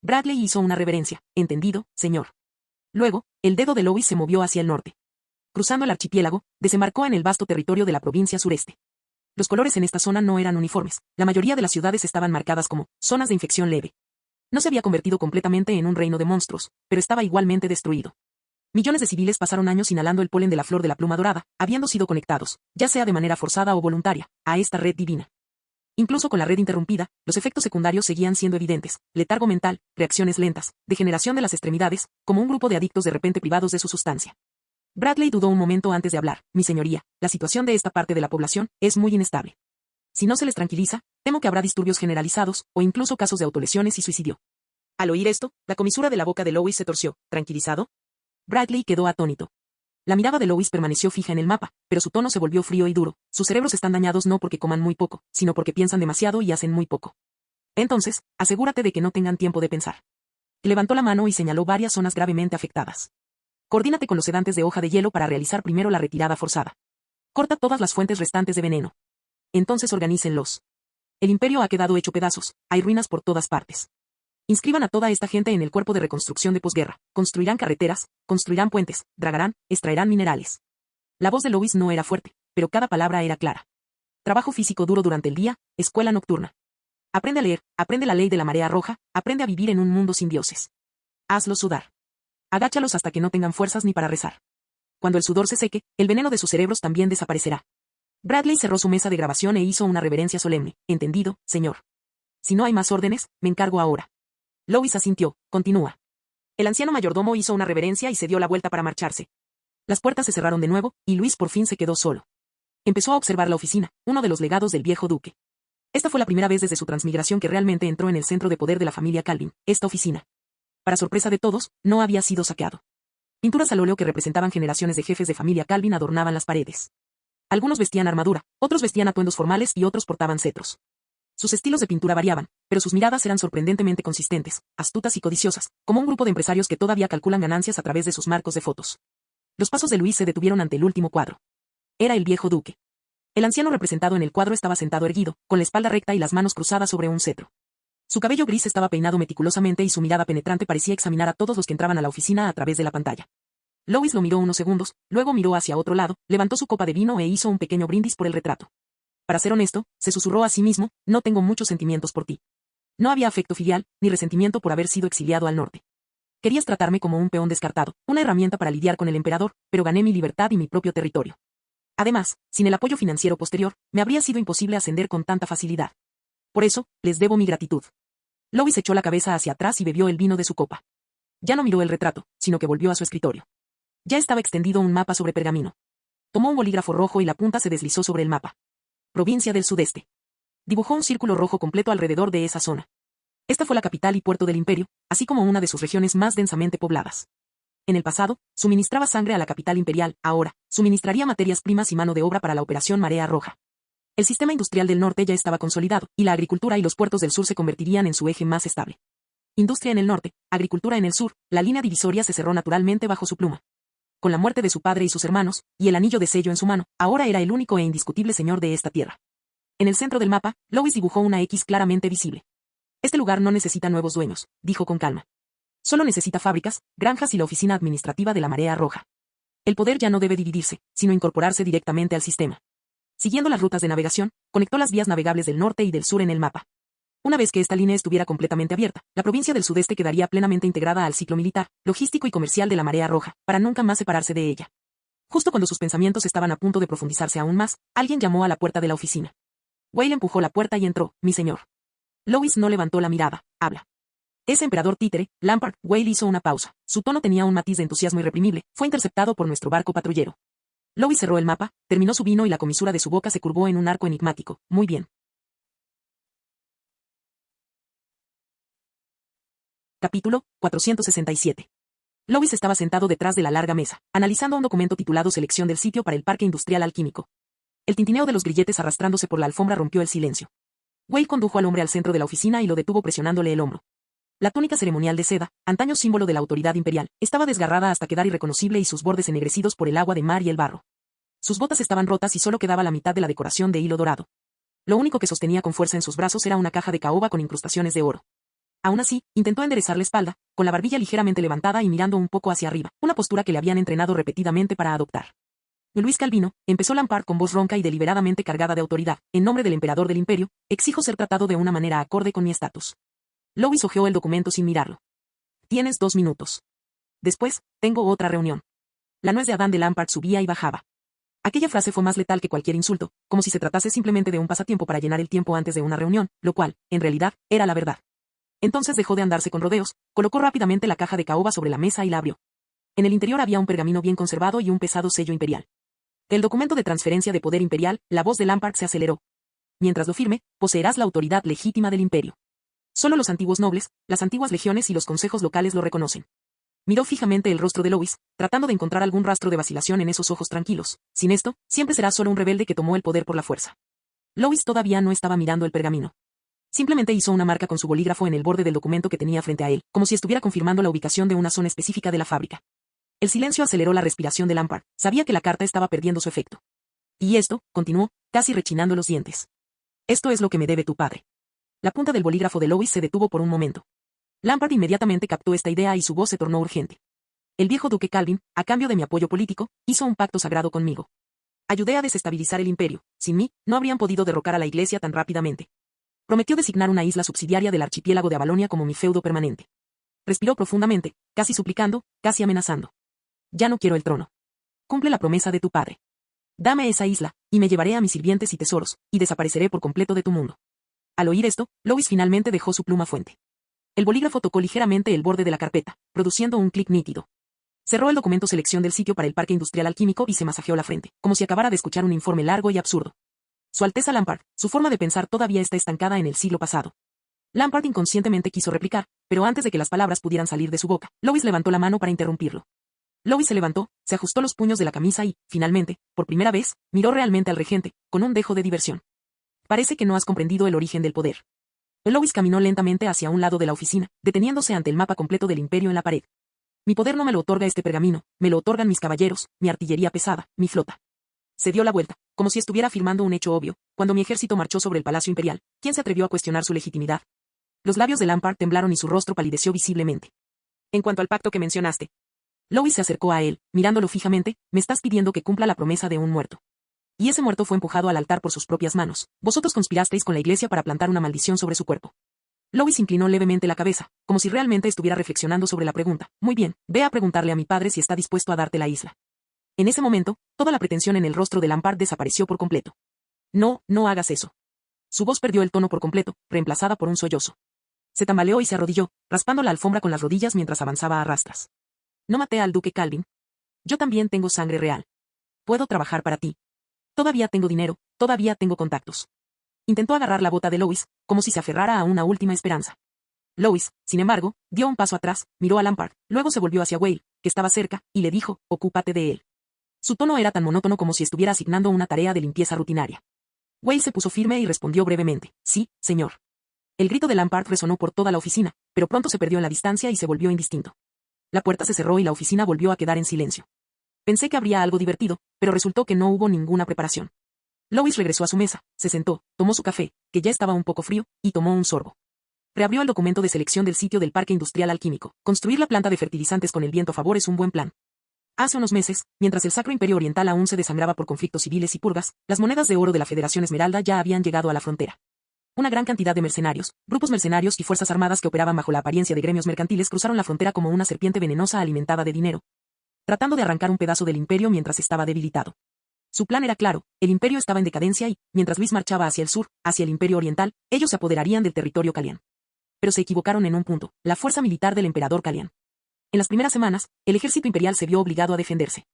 Bradley hizo una reverencia, entendido, señor. Luego, el dedo de Louis se movió hacia el norte. Cruzando el archipiélago, desembarcó en el vasto territorio de la provincia sureste. Los colores en esta zona no eran uniformes, la mayoría de las ciudades estaban marcadas como zonas de infección leve. No se había convertido completamente en un reino de monstruos, pero estaba igualmente destruido. Millones de civiles pasaron años inhalando el polen de la flor de la pluma dorada, habiendo sido conectados, ya sea de manera forzada o voluntaria, a esta red divina. Incluso con la red interrumpida, los efectos secundarios seguían siendo evidentes, letargo mental, reacciones lentas, degeneración de las extremidades, como un grupo de adictos de repente privados de su sustancia. Bradley dudó un momento antes de hablar, mi señoría, la situación de esta parte de la población es muy inestable. Si no se les tranquiliza, temo que habrá disturbios generalizados, o incluso casos de autolesiones y suicidio. Al oír esto, la comisura de la boca de Louis se torció, ¿tranquilizado? Bradley quedó atónito. La mirada de Louis permaneció fija en el mapa, pero su tono se volvió frío y duro, sus cerebros están dañados no porque coman muy poco, sino porque piensan demasiado y hacen muy poco. Entonces, asegúrate de que no tengan tiempo de pensar. Levantó la mano y señaló varias zonas gravemente afectadas. Coordínate con los sedantes de hoja de hielo para realizar primero la retirada forzada. Corta todas las fuentes restantes de veneno. Entonces organícenlos. El imperio ha quedado hecho pedazos, hay ruinas por todas partes. Inscriban a toda esta gente en el cuerpo de reconstrucción de posguerra, construirán carreteras, construirán puentes, dragarán, extraerán minerales. La voz de Louis no era fuerte, pero cada palabra era clara. Trabajo físico duro durante el día, escuela nocturna. Aprende a leer, aprende la ley de la marea roja, aprende a vivir en un mundo sin dioses. Hazlos sudar. Agáchalos hasta que no tengan fuerzas ni para rezar. Cuando el sudor se seque, el veneno de sus cerebros también desaparecerá. Bradley cerró su mesa de grabación e hizo una reverencia solemne. Entendido, señor. Si no hay más órdenes, me encargo ahora. Louis asintió, continúa. El anciano mayordomo hizo una reverencia y se dio la vuelta para marcharse. Las puertas se cerraron de nuevo, y Luis por fin se quedó solo. Empezó a observar la oficina, uno de los legados del viejo duque. Esta fue la primera vez desde su transmigración que realmente entró en el centro de poder de la familia Calvin, esta oficina. Para sorpresa de todos, no había sido saqueado. Pinturas al óleo que representaban generaciones de jefes de familia Calvin adornaban las paredes. Algunos vestían armadura, otros vestían atuendos formales y otros portaban cetros. Sus estilos de pintura variaban, pero sus miradas eran sorprendentemente consistentes, astutas y codiciosas, como un grupo de empresarios que todavía calculan ganancias a través de sus marcos de fotos. Los pasos de Luis se detuvieron ante el último cuadro. Era el viejo duque. El anciano representado en el cuadro estaba sentado erguido, con la espalda recta y las manos cruzadas sobre un cetro. Su cabello gris estaba peinado meticulosamente y su mirada penetrante parecía examinar a todos los que entraban a la oficina a través de la pantalla. Lois lo miró unos segundos, luego miró hacia otro lado, levantó su copa de vino e hizo un pequeño brindis por el retrato. Para ser honesto, se susurró a sí mismo, no tengo muchos sentimientos por ti. No había afecto filial, ni resentimiento por haber sido exiliado al norte. Querías tratarme como un peón descartado, una herramienta para lidiar con el emperador, pero gané mi libertad y mi propio territorio. Además, sin el apoyo financiero posterior, me habría sido imposible ascender con tanta facilidad. Por eso, les debo mi gratitud. Lois echó la cabeza hacia atrás y bebió el vino de su copa. Ya no miró el retrato, sino que volvió a su escritorio. Ya estaba extendido un mapa sobre pergamino. Tomó un bolígrafo rojo y la punta se deslizó sobre el mapa. Provincia del Sudeste. Dibujó un círculo rojo completo alrededor de esa zona. Esta fue la capital y puerto del imperio, así como una de sus regiones más densamente pobladas. En el pasado, suministraba sangre a la capital imperial, ahora, suministraría materias primas y mano de obra para la operación Marea Roja. El sistema industrial del norte ya estaba consolidado, y la agricultura y los puertos del sur se convertirían en su eje más estable. Industria en el norte, agricultura en el sur, la línea divisoria se cerró naturalmente bajo su pluma. Con la muerte de su padre y sus hermanos, y el anillo de sello en su mano, ahora era el único e indiscutible señor de esta tierra. En el centro del mapa, Lois dibujó una X claramente visible. Este lugar no necesita nuevos dueños, dijo con calma. Solo necesita fábricas, granjas y la oficina administrativa de la Marea Roja. El poder ya no debe dividirse, sino incorporarse directamente al sistema. Siguiendo las rutas de navegación, conectó las vías navegables del norte y del sur en el mapa. Una vez que esta línea estuviera completamente abierta, la provincia del sudeste quedaría plenamente integrada al ciclo militar, logístico y comercial de la Marea Roja, para nunca más separarse de ella. Justo cuando sus pensamientos estaban a punto de profundizarse aún más, alguien llamó a la puerta de la oficina. Whale empujó la puerta y entró, mi señor. Lois no levantó la mirada. Habla. Ese emperador títere, Lampard. Whale hizo una pausa. Su tono tenía un matiz de entusiasmo irreprimible. Fue interceptado por nuestro barco patrullero. Lois cerró el mapa, terminó su vino y la comisura de su boca se curvó en un arco enigmático. Muy bien. Capítulo 467. Lois estaba sentado detrás de la larga mesa, analizando un documento titulado Selección del sitio para el Parque Industrial Alquímico. El tintineo de los grilletes arrastrándose por la alfombra rompió el silencio. Whale condujo al hombre al centro de la oficina y lo detuvo presionándole el hombro. La túnica ceremonial de seda, antaño símbolo de la autoridad imperial, estaba desgarrada hasta quedar irreconocible y sus bordes ennegrecidos por el agua de mar y el barro. Sus botas estaban rotas y solo quedaba la mitad de la decoración de hilo dorado. Lo único que sostenía con fuerza en sus brazos era una caja de caoba con incrustaciones de oro. Aún así, intentó enderezar la espalda, con la barbilla ligeramente levantada y mirando un poco hacia arriba, una postura que le habían entrenado repetidamente para adoptar. Luis Calvino, empezó Lampard con voz ronca y deliberadamente cargada de autoridad, en nombre del emperador del imperio, exijo ser tratado de una manera acorde con mi estatus. Lois hojeó el documento sin mirarlo. Tienes 2 minutos. Después, tengo otra reunión. La nuez de Adán de Lampard subía y bajaba. Aquella frase fue más letal que cualquier insulto, como si se tratase simplemente de un pasatiempo para llenar el tiempo antes de una reunión, lo cual, en realidad, era la verdad. Entonces dejó de andarse con rodeos, colocó rápidamente la caja de caoba sobre la mesa y la abrió. En el interior había un pergamino bien conservado y un pesado sello imperial. El documento de transferencia de poder imperial, la voz de Lampard se aceleró. Mientras lo firme, poseerás la autoridad legítima del imperio. Solo los antiguos nobles, las antiguas legiones y los consejos locales lo reconocen. Miró fijamente el rostro de Lois, tratando de encontrar algún rastro de vacilación en esos ojos tranquilos. Sin esto, siempre será solo un rebelde que tomó el poder por la fuerza. Lois todavía no estaba mirando el pergamino. Simplemente hizo una marca con su bolígrafo en el borde del documento que tenía frente a él, como si estuviera confirmando la ubicación de una zona específica de la fábrica. El silencio aceleró la respiración de Lampard. Sabía que la carta estaba perdiendo su efecto. Y esto, continuó, casi rechinando los dientes. Esto es lo que me debe tu padre. La punta del bolígrafo de Lois se detuvo por un momento. Lampard inmediatamente captó esta idea y su voz se tornó urgente. El viejo duque Calvin, a cambio de mi apoyo político, hizo un pacto sagrado conmigo. Ayudé a desestabilizar el imperio. Sin mí, no habrían podido derrocar a la iglesia tan rápidamente. Prometió designar una isla subsidiaria del archipiélago de Avalonia como mi feudo permanente. Respiró profundamente, casi suplicando, casi amenazando. Ya no quiero el trono. Cumple la promesa de tu padre. Dame esa isla, y me llevaré a mis sirvientes y tesoros, y desapareceré por completo de tu mundo. Al oír esto, Lois finalmente dejó su pluma fuente. El bolígrafo tocó ligeramente el borde de la carpeta, produciendo un clic nítido. Cerró el documento Selección del sitio para el Parque Industrial Alquímico y se masajeó la frente, como si acabara de escuchar un informe largo y absurdo. Su Alteza Lampard, su forma de pensar todavía está estancada en el siglo pasado. Lampard inconscientemente quiso replicar, pero antes de que las palabras pudieran salir de su boca, Lois levantó la mano para interrumpirlo. Lois se levantó, se ajustó los puños de la camisa y, finalmente, por primera vez, miró realmente al regente, con un dejo de diversión. Parece que no has comprendido el origen del poder. Lois caminó lentamente hacia un lado de la oficina, deteniéndose ante el mapa completo del imperio en la pared. Mi poder no me lo otorga este pergamino, me lo otorgan mis caballeros, mi artillería pesada, mi flota. Se dio la vuelta, como si estuviera afirmando un hecho obvio, cuando mi ejército marchó sobre el Palacio Imperial. ¿Quién se atrevió a cuestionar su legitimidad? Los labios de Lampard temblaron y su rostro palideció visiblemente. En cuanto al pacto que mencionaste. Lois se acercó a él, mirándolo fijamente. Me estás pidiendo que cumpla la promesa de un muerto. Y ese muerto fue empujado al altar por sus propias manos. Vosotros conspirasteis con la iglesia para plantar una maldición sobre su cuerpo. Lois inclinó levemente la cabeza, como si realmente estuviera reflexionando sobre la pregunta. Muy bien, ve a preguntarle a mi padre si está dispuesto a darte la isla. En ese momento, toda la pretensión en el rostro de Lampard desapareció por completo. No, no hagas eso. Su voz perdió el tono por completo, reemplazada por un sollozo. Se tambaleó y se arrodilló, raspando la alfombra con las rodillas mientras avanzaba a rastras. No maté al duque Calvin. Yo también tengo sangre real. Puedo trabajar para ti. Todavía tengo dinero, todavía tengo contactos. Intentó agarrar la bota de Lois, como si se aferrara a una última esperanza. Lois, sin embargo, dio un paso atrás, miró a Lampard, luego se volvió hacia Whale, que estaba cerca, y le dijo, ocúpate de él. Su tono era tan monótono como si estuviera asignando una tarea de limpieza rutinaria. Whale se puso firme y respondió brevemente, sí, señor. El grito de Lampard resonó por toda la oficina, pero pronto se perdió en la distancia y se volvió indistinto. La puerta se cerró y la oficina volvió a quedar en silencio. Pensé que habría algo divertido, pero resultó que no hubo ninguna preparación. Lois regresó a su mesa, se sentó, tomó su café, que ya estaba un poco frío, y tomó un sorbo. Reabrió el documento de selección del sitio del Parque Industrial Alquímico. Construir la planta de fertilizantes con el viento a favor es un buen plan. Hace unos meses, mientras el Sacro Imperio Oriental aún se desangraba por conflictos civiles y purgas, las monedas de oro de la Federación Esmeralda ya habían llegado a la frontera. Una gran cantidad de mercenarios, grupos mercenarios y fuerzas armadas que operaban bajo la apariencia de gremios mercantiles cruzaron la frontera como una serpiente venenosa alimentada de dinero, tratando de arrancar un pedazo del imperio mientras estaba debilitado. Su plan era claro, el imperio estaba en decadencia y, mientras Luis marchaba hacia el sur, hacia el imperio oriental, ellos se apoderarían del territorio Calián. Pero se equivocaron en un punto, la fuerza militar del emperador Calián. En las primeras semanas, el ejército imperial se vio obligado a defenderse.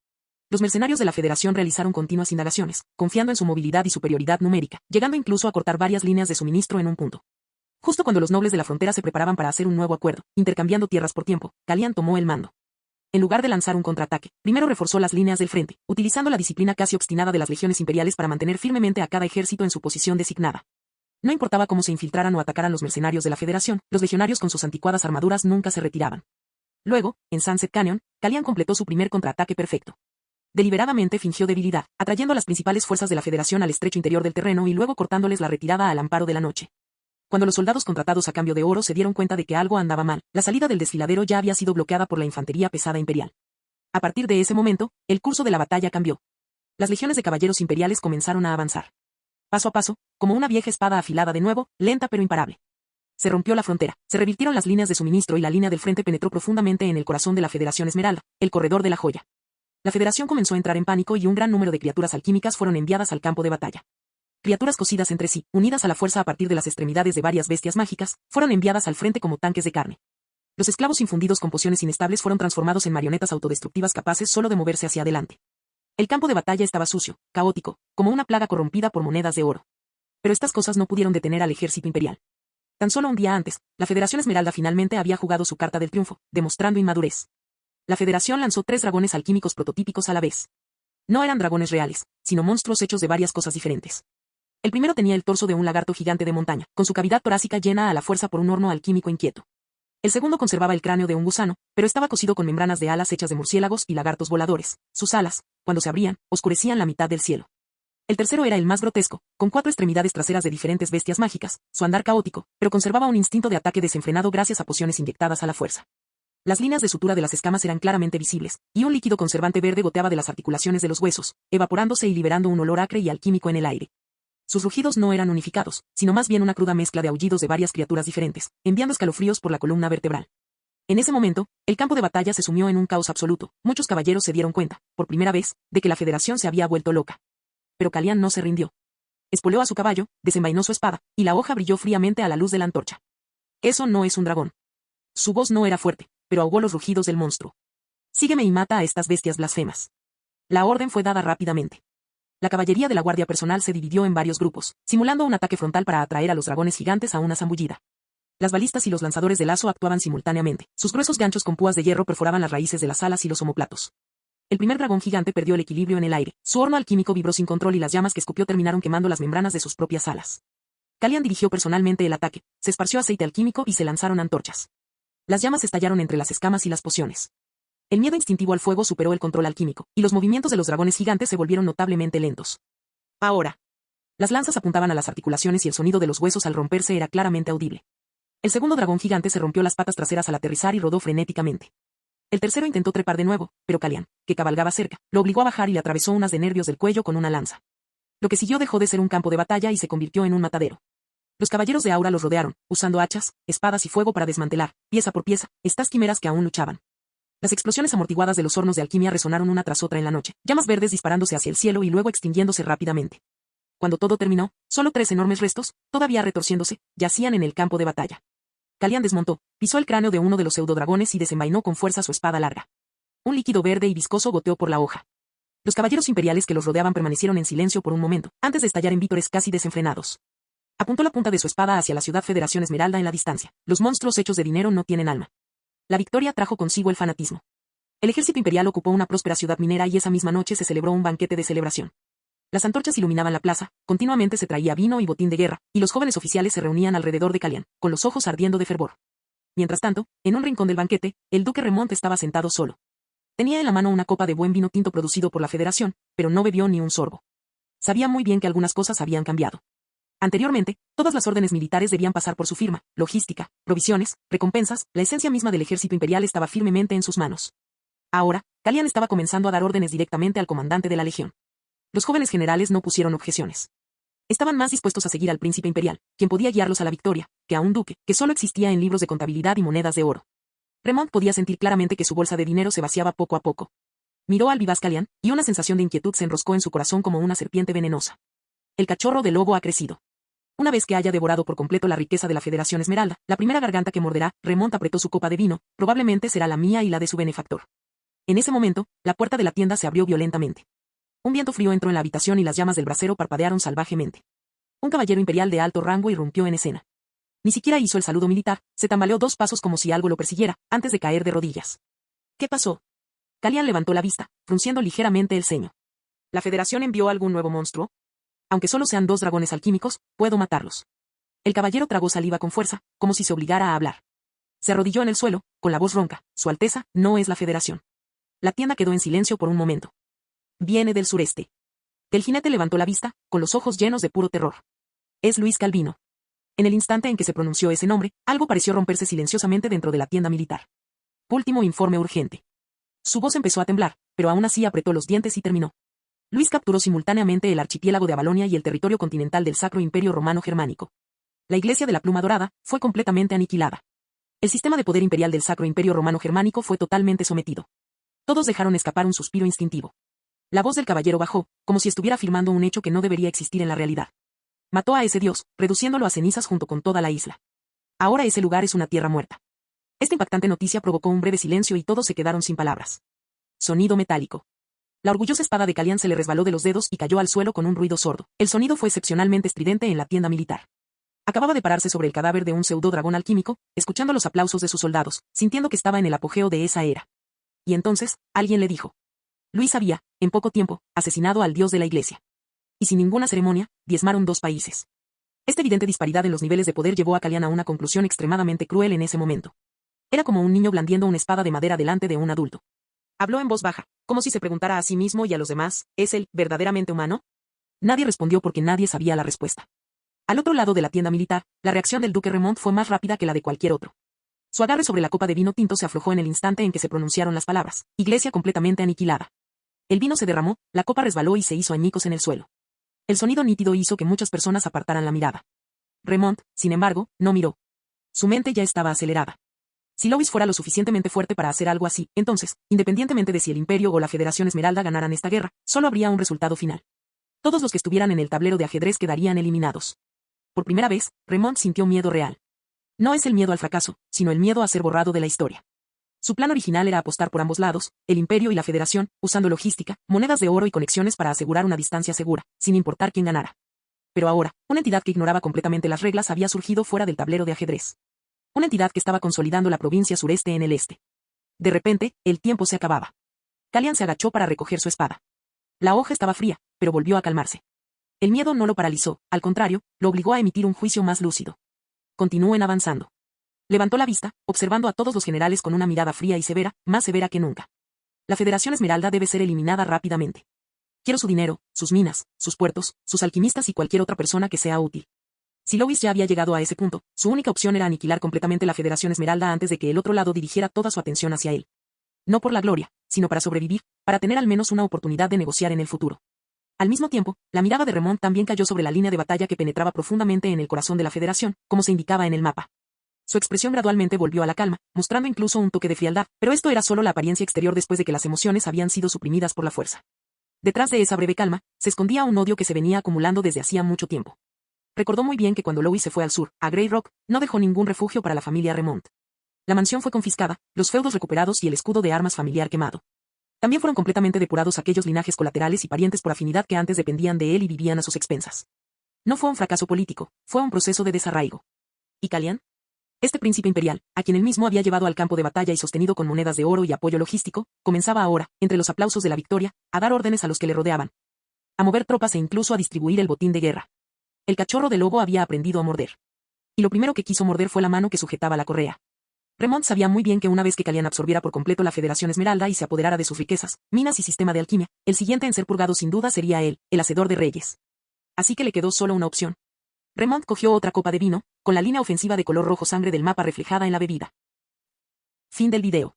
Los mercenarios de la Federación realizaron continuas indagaciones, confiando en su movilidad y superioridad numérica, llegando incluso a cortar varias líneas de suministro en un punto. Justo cuando los nobles de la frontera se preparaban para hacer un nuevo acuerdo, intercambiando tierras por tiempo, Calián tomó el mando. En lugar de lanzar un contraataque, primero reforzó las líneas del frente, utilizando la disciplina casi obstinada de las legiones imperiales para mantener firmemente a cada ejército en su posición designada. No importaba cómo se infiltraran o atacaran los mercenarios de la Federación, los legionarios con sus anticuadas armaduras nunca se retiraban. Luego, en Sunset Canyon, Calián completó su primer contraataque perfecto. Deliberadamente fingió debilidad, atrayendo a las principales fuerzas de la Federación al estrecho interior del terreno y luego cortándoles la retirada al amparo de la noche. Cuando los soldados contratados a cambio de oro se dieron cuenta de que algo andaba mal, la salida del desfiladero ya había sido bloqueada por la infantería pesada imperial. A partir de ese momento, el curso de la batalla cambió. Las legiones de caballeros imperiales comenzaron a avanzar. Paso a paso, como una vieja espada afilada de nuevo, lenta pero imparable. Se rompió la frontera, se revirtieron las líneas de suministro y la línea del frente penetró profundamente en el corazón de la Federación Esmeralda, el corredor de la joya. La Federación comenzó a entrar en pánico y un gran número de criaturas alquímicas fueron enviadas al campo de batalla. Criaturas cosidas entre sí, unidas a la fuerza a partir de las extremidades de varias bestias mágicas, fueron enviadas al frente como tanques de carne. Los esclavos infundidos con pociones inestables fueron transformados en marionetas autodestructivas capaces solo de moverse hacia adelante. El campo de batalla estaba sucio, caótico, como una plaga corrompida por monedas de oro. Pero estas cosas no pudieron detener al ejército imperial. Tan solo un día antes, la Federación Esmeralda finalmente había jugado su carta del triunfo, demostrando inmadurez. La Federación lanzó 3 dragones alquímicos prototípicos a la vez. No eran dragones reales, sino monstruos hechos de varias cosas diferentes. El primero tenía el torso de un lagarto gigante de montaña, con su cavidad torácica llena a la fuerza por un horno alquímico inquieto. El segundo conservaba el cráneo de un gusano, pero estaba cosido con membranas de alas hechas de murciélagos y lagartos voladores. Sus alas, cuando se abrían, oscurecían la mitad del cielo. El tercero era el más grotesco, con 4 extremidades traseras de diferentes bestias mágicas, su andar caótico, pero conservaba un instinto de ataque desenfrenado gracias a pociones inyectadas a la fuerza. Las líneas de sutura de las escamas eran claramente visibles, y un líquido conservante verde goteaba de las articulaciones de los huesos, evaporándose y liberando un olor acre y alquímico en el aire. Sus rugidos no eran unificados, sino más bien una cruda mezcla de aullidos de varias criaturas diferentes, enviando escalofríos por la columna vertebral. En ese momento, el campo de batalla se sumió en un caos absoluto. Muchos caballeros se dieron cuenta, por primera vez, de que la Federación se había vuelto loca. Pero Calián no se rindió. Espoleó a su caballo, desenvainó su espada, y la hoja brilló fríamente a la luz de la antorcha. Eso no es un dragón. Su voz no era fuerte, pero ahogó los rugidos del monstruo. Sígueme y mata a estas bestias blasfemas. La orden fue dada rápidamente. La caballería de la guardia personal se dividió en varios grupos, simulando un ataque frontal para atraer a los dragones gigantes a una zambullida. Las balistas y los lanzadores de lazo actuaban simultáneamente. Sus gruesos ganchos con púas de hierro perforaban las raíces de las alas y los omóplatos. El primer dragón gigante perdió el equilibrio en el aire. Su horno alquímico vibró sin control y las llamas que escupió terminaron quemando las membranas de sus propias alas. Calián dirigió personalmente el ataque, se esparció aceite alquímico y se lanzaron antorchas. Las llamas estallaron entre las escamas y las pociones. El miedo instintivo al fuego superó el control alquímico, y los movimientos de los dragones gigantes se volvieron notablemente lentos. Ahora. Las lanzas apuntaban a las articulaciones y el sonido de los huesos al romperse era claramente audible. El segundo dragón gigante se rompió las patas traseras al aterrizar y rodó frenéticamente. El tercero intentó trepar de nuevo, pero Calian, que cabalgaba cerca, lo obligó a bajar y le atravesó unas de nervios del cuello con una lanza. Lo que siguió dejó de ser un campo de batalla y se convirtió en un matadero. Los caballeros de Aura los rodearon, usando hachas, espadas y fuego para desmantelar, pieza por pieza, estas quimeras que aún luchaban. Las explosiones amortiguadas de los hornos de alquimia resonaron una tras otra en la noche, llamas verdes disparándose hacia el cielo y luego extinguiéndose rápidamente. Cuando todo terminó, solo 3 enormes restos, todavía retorciéndose, yacían en el campo de batalla. Calian desmontó, pisó el cráneo de uno de los pseudodragones y desenvainó con fuerza su espada larga. Un líquido verde y viscoso goteó por la hoja. Los caballeros imperiales que los rodeaban permanecieron en silencio por un momento, antes de estallar en vítores casi desenfrenados. Apuntó la punta de su espada hacia la ciudad Federación Esmeralda en la distancia. Los monstruos hechos de dinero no tienen alma. La victoria trajo consigo el fanatismo. El ejército imperial ocupó una próspera ciudad minera y esa misma noche se celebró un banquete de celebración. Las antorchas iluminaban la plaza, continuamente se traía vino y botín de guerra, y los jóvenes oficiales se reunían alrededor de Calian, con los ojos ardiendo de fervor. Mientras tanto, en un rincón del banquete, el duque Remont estaba sentado solo. Tenía en la mano una copa de buen vino tinto producido por la Federación, pero no bebió ni un sorbo. Sabía muy bien que algunas cosas habían cambiado. Anteriormente, todas las órdenes militares debían pasar por su firma, logística, provisiones, recompensas, la esencia misma del ejército imperial estaba firmemente en sus manos. Ahora, Calian estaba comenzando a dar órdenes directamente al comandante de la legión. Los jóvenes generales no pusieron objeciones. Estaban más dispuestos a seguir al príncipe imperial, quien podía guiarlos a la victoria, que a un duque, que solo existía en libros de contabilidad y monedas de oro. Remont podía sentir claramente que su bolsa de dinero se vaciaba poco a poco. Miró al vivaz Calian, y una sensación de inquietud se enroscó en su corazón como una serpiente venenosa. El cachorro de lobo ha crecido. Una vez que haya devorado por completo la riqueza de la Federación Esmeralda, la primera garganta que morderá, Remont apretó su copa de vino, probablemente será la mía y la de su benefactor. En ese momento, la puerta de la tienda se abrió violentamente. Un viento frío entró en la habitación y las llamas del brasero parpadearon salvajemente. Un caballero imperial de alto rango irrumpió en escena. Ni siquiera hizo el saludo militar, se tambaleó 2 pasos como si algo lo persiguiera, antes de caer de rodillas. ¿Qué pasó? Calian levantó la vista, frunciendo ligeramente el ceño. ¿La Federación envió algún nuevo monstruo? Aunque solo sean 2 dragones alquímicos, puedo matarlos. El caballero tragó saliva con fuerza, como si se obligara a hablar. Se arrodilló en el suelo, con la voz ronca. Su Alteza no es la Federación. La tienda quedó en silencio por un momento. Viene del sureste. El jinete levantó la vista, con los ojos llenos de puro terror. Es Luis Calvino. En el instante en que se pronunció ese nombre, algo pareció romperse silenciosamente dentro de la tienda militar. Último informe urgente. Su voz empezó a temblar, pero aún así apretó los dientes y terminó. Luis capturó simultáneamente el archipiélago de Avalonia y el territorio continental del Sacro Imperio Romano Germánico. La Iglesia de la Pluma Dorada fue completamente aniquilada. El sistema de poder imperial del Sacro Imperio Romano Germánico fue totalmente sometido. Todos dejaron escapar un suspiro instintivo. La voz del caballero bajó, como si estuviera afirmando un hecho que no debería existir en la realidad. Mató a ese dios, reduciéndolo a cenizas junto con toda la isla. Ahora ese lugar es una tierra muerta. Esta impactante noticia provocó un breve silencio y todos se quedaron sin palabras. Sonido metálico. La orgullosa espada de Calian se le resbaló de los dedos y cayó al suelo con un ruido sordo. El sonido fue excepcionalmente estridente en la tienda militar. Acababa de pararse sobre el cadáver de un pseudo dragón alquímico, escuchando los aplausos de sus soldados, sintiendo que estaba en el apogeo de esa era. Y entonces, alguien le dijo. Luis había, en poco tiempo, asesinado al dios de la iglesia. Y sin ninguna ceremonia, diezmaron 2 países. Esta evidente disparidad en los niveles de poder llevó a Calian a una conclusión extremadamente cruel en ese momento. Era como un niño blandiendo una espada de madera delante de un adulto. Habló en voz baja, como si se preguntara a sí mismo y a los demás, ¿es él verdaderamente humano? Nadie respondió porque nadie sabía la respuesta. Al otro lado de la tienda militar, la reacción del duque Remont fue más rápida que la de cualquier otro. Su agarre sobre la copa de vino tinto se aflojó en el instante en que se pronunciaron las palabras, iglesia completamente aniquilada. El vino se derramó, la copa resbaló y se hizo añicos en el suelo. El sonido nítido hizo que muchas personas apartaran la mirada. Remont, sin embargo, no miró. Su mente ya estaba acelerada. Si Louis fuera lo suficientemente fuerte para hacer algo así, entonces, independientemente de si el Imperio o la Federación Esmeralda ganaran esta guerra, solo habría un resultado final. Todos los que estuvieran en el tablero de ajedrez quedarían eliminados. Por primera vez, Remont sintió miedo real. No es el miedo al fracaso, sino el miedo a ser borrado de la historia. Su plan original era apostar por ambos lados, el Imperio y la Federación, usando logística, monedas de oro y conexiones para asegurar una distancia segura, sin importar quién ganara. Pero ahora, una entidad que ignoraba completamente las reglas había surgido fuera del tablero de ajedrez. Una entidad que estaba consolidando la provincia sureste en el este. De repente, el tiempo se acababa. Calian se agachó para recoger su espada. La hoja estaba fría, pero volvió a calmarse. El miedo no lo paralizó, al contrario, lo obligó a emitir un juicio más lúcido. Continúen avanzando. Levantó la vista, observando a todos los generales con una mirada fría y severa, más severa que nunca. La Federación Esmeralda debe ser eliminada rápidamente. Quiero su dinero, sus minas, sus puertos, sus alquimistas y cualquier otra persona que sea útil. Si Lois ya había llegado a ese punto, su única opción era aniquilar completamente la Federación Esmeralda antes de que el otro lado dirigiera toda su atención hacia él. No por la gloria, sino para sobrevivir, para tener al menos una oportunidad de negociar en el futuro. Al mismo tiempo, la mirada de Remont también cayó sobre la línea de batalla que penetraba profundamente en el corazón de la Federación, como se indicaba en el mapa. Su expresión gradualmente volvió a la calma, mostrando incluso un toque de frialdad, pero esto era solo la apariencia exterior después de que las emociones habían sido suprimidas por la fuerza. Detrás de esa breve calma, se escondía un odio que se venía acumulando desde hacía mucho tiempo. Recordó muy bien que cuando Lois se fue al sur, a Grey Rock, no dejó ningún refugio para la familia Remont. La mansión fue confiscada, los feudos recuperados y el escudo de armas familiar quemado. También fueron completamente depurados aquellos linajes colaterales y parientes por afinidad que antes dependían de él y vivían a sus expensas. No fue un fracaso político, fue un proceso de desarraigo. ¿Y Calian? Este príncipe imperial, a quien él mismo había llevado al campo de batalla y sostenido con monedas de oro y apoyo logístico, comenzaba ahora, entre los aplausos de la victoria, a dar órdenes a los que le rodeaban, a mover tropas e incluso a distribuir el botín de guerra. El cachorro de lobo había aprendido a morder. Y lo primero que quiso morder fue la mano que sujetaba la correa. Remont sabía muy bien que una vez que Calian absorbiera por completo la Federación Esmeralda y se apoderara de sus riquezas, minas y sistema de alquimia, el siguiente en ser purgado sin duda sería él, el hacedor de reyes. Así que le quedó solo una opción. Remont cogió otra copa de vino, con la línea ofensiva de color rojo sangre del mapa reflejada en la bebida. Fin del video.